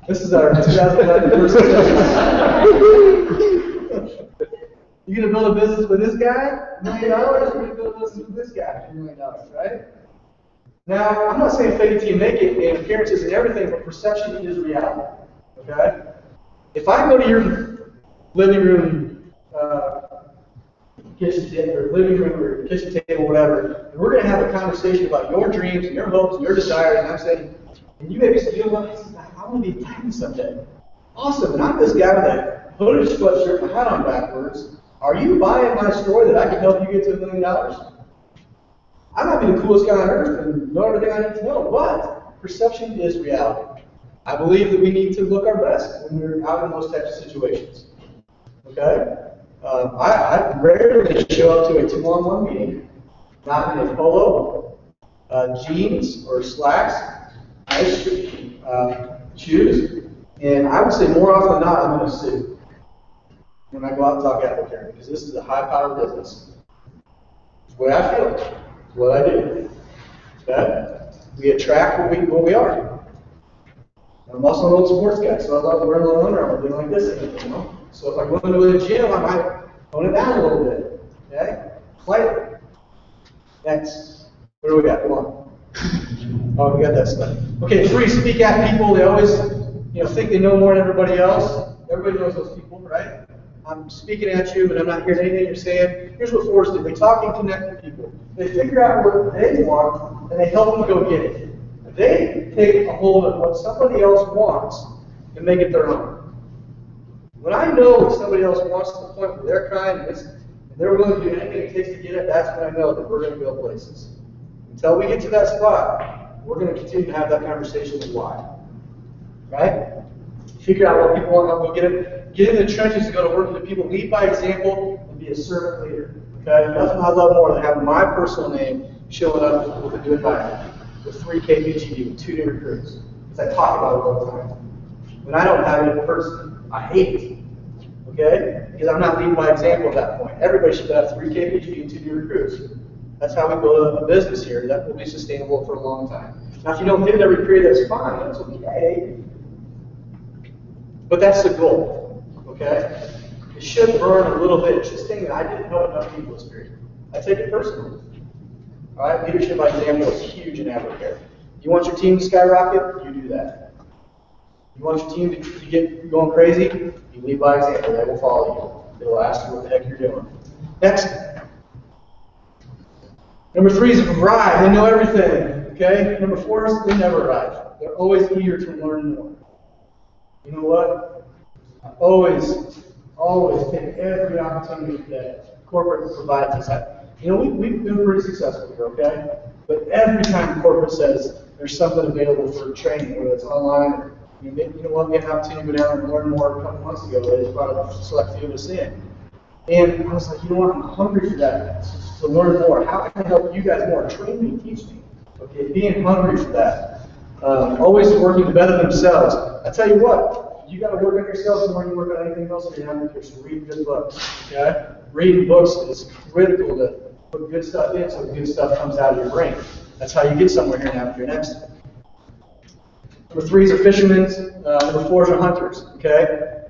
This is our 2011 first You gonna build a business with this guy? $1 million? You're gonna build a business with this guy? $1 million, right? Now, I'm not saying fake it till you make it, and appearances and everything, but perception is reality. Okay? If I go to your living room, kitchen table, or living room, or kitchen table, whatever, and we're going to have a conversation about your dreams and your hopes and your desires, and I'm saying, and you maybe say, I want to be famous someday. Awesome, and I'm this guy with a hooded sweatshirt, my hat on backwards. Are you buying my story that I can help you get to $1 million? I might be the coolest guy on earth and know everything I need to know, but perception is reality. I believe that we need to look our best when we're out in those types of situations. Okay? I rarely show up to a 2-on-1 meeting, not in a polo, jeans or slacks, nice shoes, and I would say more often than not, I'm in a suit when I go out and talk advocacy, because this is a high-power business. It's the way I feel. It's what I do. Okay? We attract what we are. I'm also an old sports guy, so I love wearing a little Under Armour, doing like this, So if I go into a gym, I might tone it down a little bit. Okay? Slightly. Next. What do we got? Come on. Oh, we got that stuff. Okay, 3, speak at people. They always, think they know more than everybody else. Everybody knows those people, right? I'm speaking at you, but I'm not hearing anything you're saying. Here's what 4s do. They talk and connect with people. They figure out what they want, and they help them go get it. They take a hold of what somebody else wants and make it their own. When I know what somebody else wants to the point where they're trying and they're willing to do anything it takes to get it, that's when I know that we're going to go places. Until we get to that spot, we're going to continue to have that conversation with why. Right? Figure out what people want, help go get it. Get in the trenches to go to work with the people. Lead by example and be a servant leader. Okay? Nothing I love more than having my personal name showing up with a new environment. With 3 KPGD, with 2 new recruits. Because I talk about it all the time. When I don't have it in person, I hate it. Okay? Because I'm not leading by example at that point. Everybody should have 3 KPGD and 2 new recruits. That's how we build a business here. That will be sustainable for a long time. Now, if you don't hit it every period, that's fine. That's okay. But that's the goal. Okay? It should burn a little bit. It's just saying that I didn't help enough people this period. I take it personally. All right, leadership by example is huge in advocare. You want your team to skyrocket? You do that. You want your team to get going crazy? You lead by example. They will follow you. They will ask you what the heck you're doing. Next. Number 3 is arrive. They know everything. Okay? Number 4 is they never arrive. They're always eager to learn more. You know what? I always take every opportunity that corporate provides us. We've been pretty successful here, okay? But every time corporate says there's something available for training, whether it's online, or, we had an opportunity to go down and learn more a couple months ago. They just brought a select few of us in. And I was like, I'm hungry for that, to learn more. How can I help you guys more? Train me, teach me. Okay, being hungry for that. Always working to better themselves. I tell you what, you got to work on yourself more than you work on anything else in your life. So read good books, okay? Reading books is critical to put good stuff in so good stuff comes out of your brain. That's how you get somewhere here now. You're next. Number 3s are fishermen. Number 4s are hunters. Okay.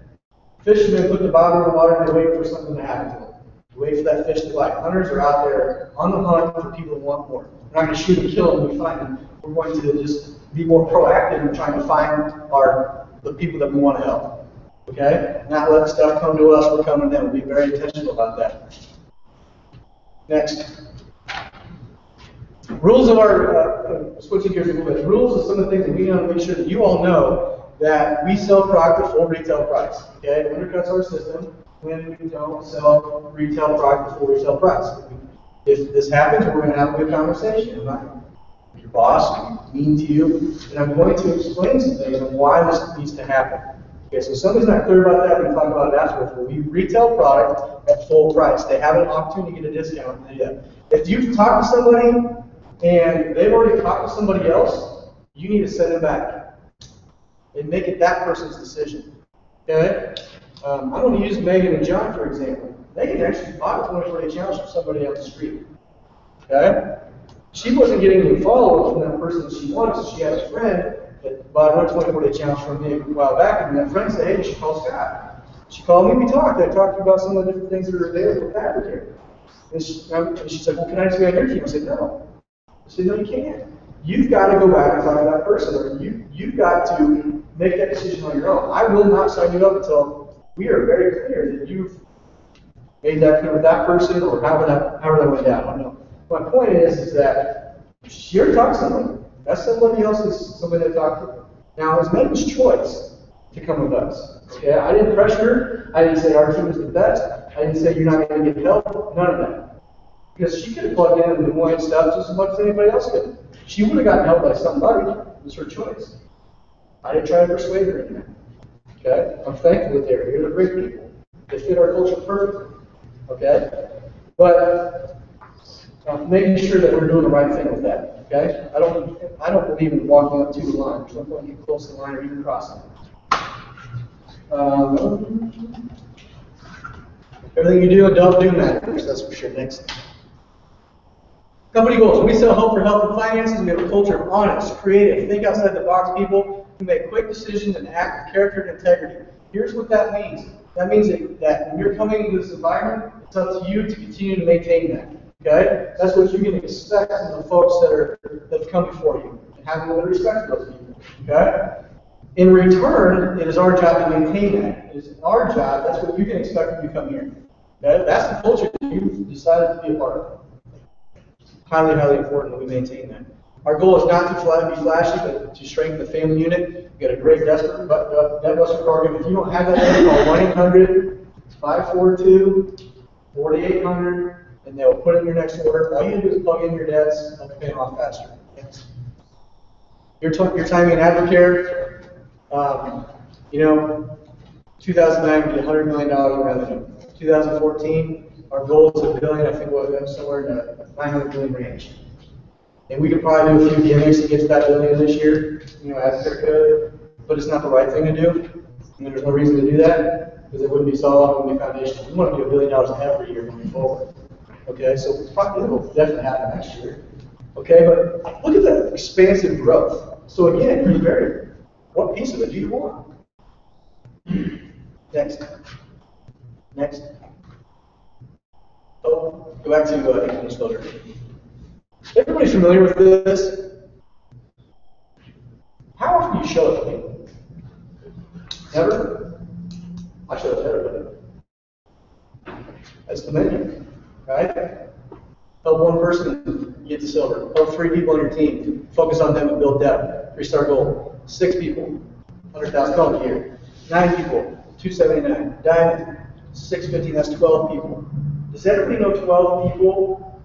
Fishermen put the bobber in the water and they wait for something to happen to them. They wait for that fish to bite. Hunters are out there on the hunt for people who want more. We're not going to shoot and kill them when we find them. We're going to just be more proactive in trying to find the people that we want to help. Okay? Not let stuff come to us, we're coming to them. We'll be very intentional about that. Next. Rules of our, switching gears a little bit. Rules of some of the things that we want to make sure that you all know that we sell product at full retail price. Okay? It undercuts our system when we don't sell retail product at full retail price. If this happens, we're going to have a good conversation. I'm not your boss, I'm mean to you, and I'm going to explain some things on why this needs to happen. Okay, so if somebody's not clear about that, we can talk about it afterwards. But we retail product at full price. They have an opportunity to get a discount. If you've talked to somebody and they've already talked to somebody else, you need to send them back and make it that person's decision. Okay? I'm going to use Megan and John, for example. Megan actually bought a 24-day challenge from somebody on the street. Okay? She wasn't getting any follow-up from that person that she wanted, so she had a friend that bought another 24-day challenge from me a while back, and that friend said, hey, you should call Scott. She called me, we talked. I talked about some of the different things that are available for Advocare. And she said, well, can I just be on your team? I said, no. I said, no, you can't. You've got to go back and talk to that person, or you've got to make that decision on your own. I will not sign you up until we are very clear that you've made that clear with that person, or however that went down. I don't know. My point is that you're talking to somebody. That's somebody else's, somebody that talked to. Now, it's Megan's choice to come with us. Okay? I didn't pressure her. I didn't say our team is the best. I didn't say you're not going to get help. None of that. Because she could have plugged in and been stuff just as much as anybody else could. She would have gotten help by somebody. It was her choice. I didn't try to persuade her in that. Okay? I'm thankful that they're here. They're great people. They fit our culture perfectly. Okay? But making sure that we're doing the right thing with that. Okay? I don't believe in walking up to the line. There's no point getting close to the line or even crossing it. Everything you do, don't do matters. That's for sure. Next. Company goals. We sell help for health and finances. We have a culture of honest, creative, think outside the box people who make quick decisions and act with character and integrity. Here's what that means. That means that when you're coming into this environment, it's up to you to continue to maintain that. Okay? That's what you can expect from the folks that have come before you. And have a little respect for those people. Okay? In return, it is our job to maintain that. It is our job. That's what you can expect when you come here. Okay? That's the culture that you've decided to be a part of. Highly, highly important that we maintain that. Our goal is not to be flashy, but to strengthen the family unit. We've got a great debt buster program. If you don't have that, call 1-800-542-4800, and they'll put in your next order. All you do is plug in your debts, help you pay them off faster. Your timing in Advocare, 2009 would be $100 million in revenue. 2014, our goal is $1 billion. I think we'll have somewhere in the $900 million range. And we could probably do a few gimmicks to get to that $1 billion this year, Advocare could, but it's not the right thing to do. And there's no reason to do that, because it wouldn't be solid, it wouldn't be foundational. We want to do $1 billion every year moving forward. Okay, so probably will definitely happen next year. Okay, but look at that expansive growth. So again, you vary. What piece of it do you want? Next. Oh, go back to income disclosure. Everybody's familiar with this. How often do you show it to people? Never? I show it to everybody. That's the menu, right? Help one person get to silver. Help 3 people on your team. Focus on them and build depth. 3-star goal. 6 people, $100,000 a year. 9 people, $279. Diamond, 615. That's 12 people. Does everybody know 12 people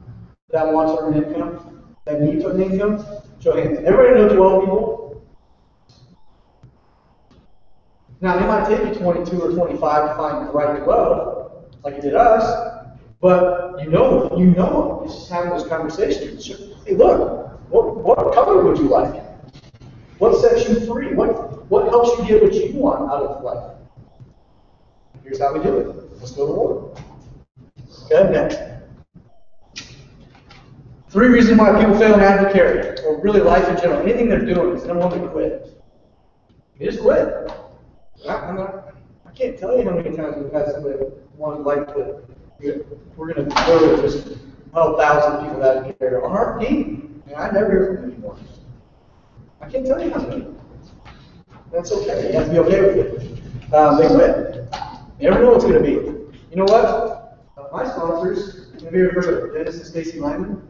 that want to earn income? That need to earn income? Show hands. Everybody know 12 people? Now, it might take you 22 or 25 to find the right 12, like it did us, but you know, it's just having those conversations. Hey, look, what color would you like? What sets you free? What helps you get what you want out of life? Here's how we do it. Let's go to war. Okay, next. 3 reasons why people fail in Advocare, or really life in general. Anything they're doing is number one, they quit. They just quit. I'm not can't tell you how many times we've had somebody want like to, we're going to literally just help 1,000 people out of care on our team. And I never hear from them anymore. I can't tell you how many. That's okay. You have to be okay with it. They quit. You never know what's going to be. You know what? My sponsors, have you ever heard of Dennis and Stacy Lyman?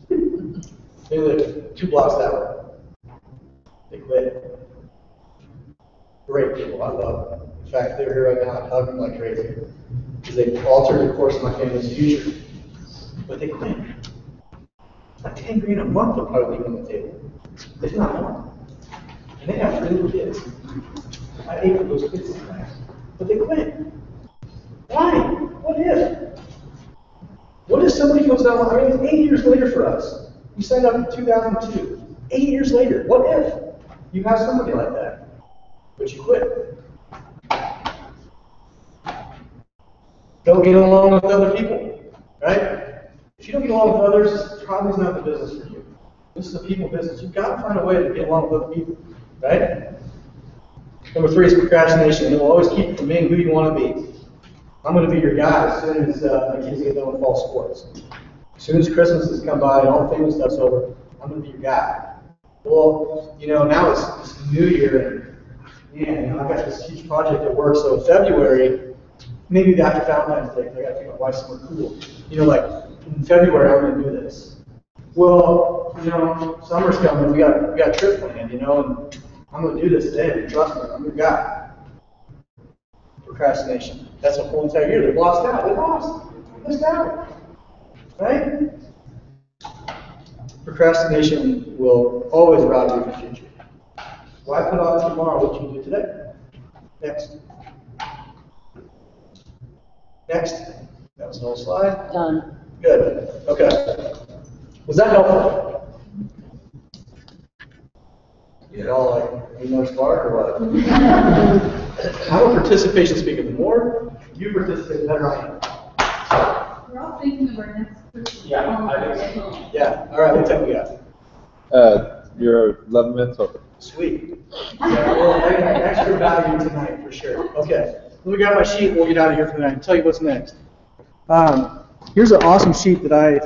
They live 2 blocks that way. They quit. Great people, I love them. In fact, they're here right now. I hug them like crazy because they've altered the course of my family's future. But they quit. Like 10 grand a month they'll probably leave on the table. If not more. And they have 3 little kids. I ate for those kids sometimes. But they quit. Why? What if? What if somebody comes down, I mean, it's 8 years later for us. We signed up in 2002. 8 years later, what if you have somebody like that, but you quit? Don't get along with other people, right? If you don't get along with others, it's probably not the business for you. This is a people business. You've got to find a way to get along with other people, right? Number 3 is procrastination. It will always keep you from being who you want to be. I'm going to be your guy as soon as my kids get done with fall sports. As soon as Christmas has come by and all the family stuff's over, I'm going to be your guy. Well, you know, now it's New Year, and man, you know, I've got this huge project at work, so in February, maybe after Valentine's Day, I got to take my wife somewhere cool. You know, like in February, I'm going to do this. Well, you know, summer's coming, we got a trip planned, you know, and I'm going to do this today. Trust me, I'm your guy. Procrastination. That's a whole entire year. They've lost out. They lost. They missed out. Right? Procrastination will always rob you of your future. Why put off tomorrow what you do today? Next. Next. That was an old slide. Done. Good. Okay. Was that helpful? You all like, you know, spark or what? I'm a participation speaker. The more you participate, the better I am. We're all thinking of our next person. Yeah, I think so. Yeah. All right. What time we got? You're 11 minutes over. Sweet. Yeah, well, extra value tonight for sure. Okay. Let me grab my sheet. We'll get out of here for tonight and tell you what's next. Here's an awesome sheet that I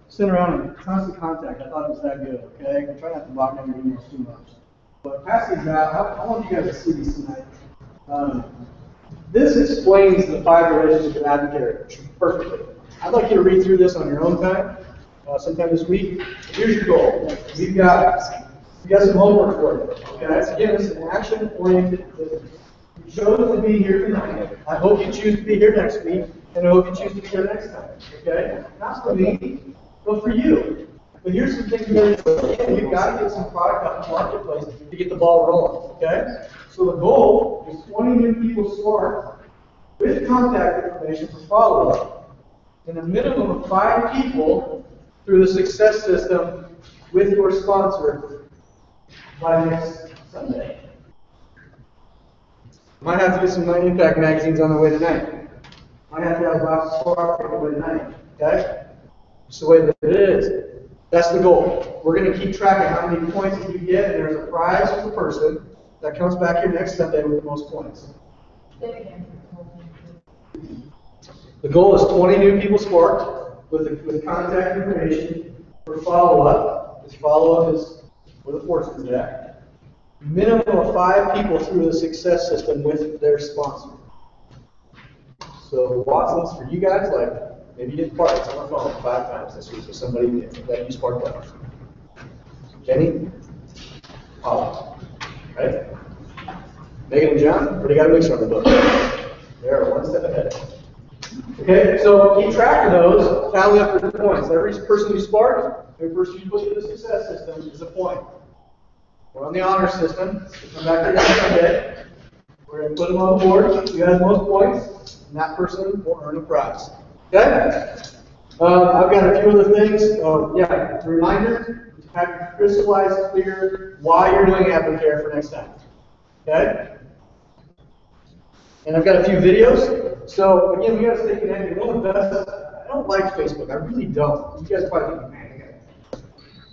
sent around in constant contact. I thought it was that good. Okay. I try not to bog down your emails too much. But pass these out. I want you guys to see these tonight. This explains the 5 relationships of advocate perfectly. I'd like you to read through this on your own time, sometime this week. Here's your goal. We've got some homework for you. Okay? Again, this is an action-oriented business. You chose to be here tonight. I hope you choose to be here next week, and I hope you choose to be here next time. Okay? Not for me, but for you. But here's some things you got to do. You've got to get some product out in the marketplace to get the ball rolling. Okay? So the goal is 20 new people smart with contact information for follow-up, and a minimum of 5 people through the success system with your sponsor by next Sunday. Might have to get some Night Impact magazines on the way tonight. Might have to have a box of Spark on the way tonight. Okay? Just the way that it is. That's the goal. We're going to keep track of how many points that you get, and there's a prize for the person that comes back here next Sunday with the most points. The goal is 20 new people sparked with contact information for follow-up. This follow-up is where the force is at. Minimum of 5 people through the success system with their sponsor. So Watson's for you guys, like maybe you get parts on the phone 5 times this week with somebody that you sparked up. Jenny? Oh, right? Megan and John, already got a mixer on the book. They're 1 step ahead. Okay, so keep track of those, tally up your points. Every person you spark, every person you put through the success system is a point. We're on the honor system. We'll come back here next Sunday. We're going to put them on the board. Who has most points, and that person will earn a prize. Okay? I've got a few other things. Yeah, a reminder to have you crystallize clear why you're doing Advocare for next time. Okay? And I've got a few videos. So again, we got to stay connected. One of the best. I don't like Facebook. I really don't. You guys probably think, man,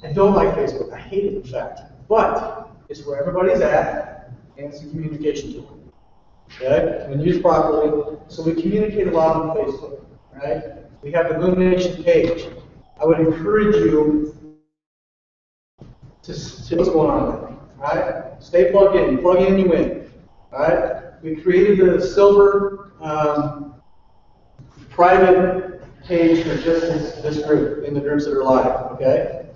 I don't like Facebook. I hate it, in fact. But it's where everybody's at, and it's a communication tool. okay, and used properly. So we communicate a lot on Facebook, right? We have the Boom Nation page. I would encourage you to see what's going on there, right? Stay plugged in. Plug in, you win, all right? We created the silver private page for just this group, in the groups that are live, okay?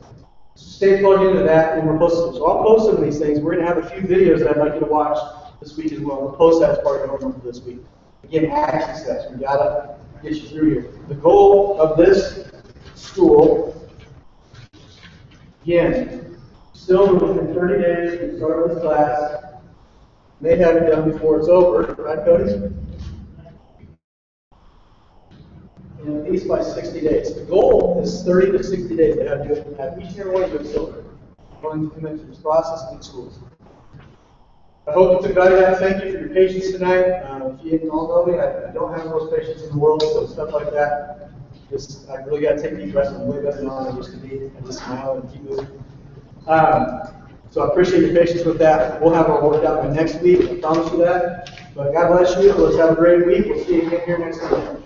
Stay plugged into that, and we're posting. So I'll post some of these things. We're going to have a few videos that I'd like you to watch this week as well. We'll post that as part of your homework for this week. Again, action steps. We got to get you through here. The goal of this school, again, still within 30 days, we start this class. May have it done before it's over, right, Cody? And at least by 60 days. The goal is 30 to 60 days to have each and every one of your children going to commit to this process in schools. I hope you took value of that. Thank you for your patience tonight. If you didn't all know me, I don't have most patience in the world, so stuff like that, I really got to take deep breaths. I'm way better than I used to be. I just smile and keep moving. So I appreciate your patience with that. We'll have it worked out by next week. I promise you that. But God bless you. Let's have a great week. We'll see you again here next week.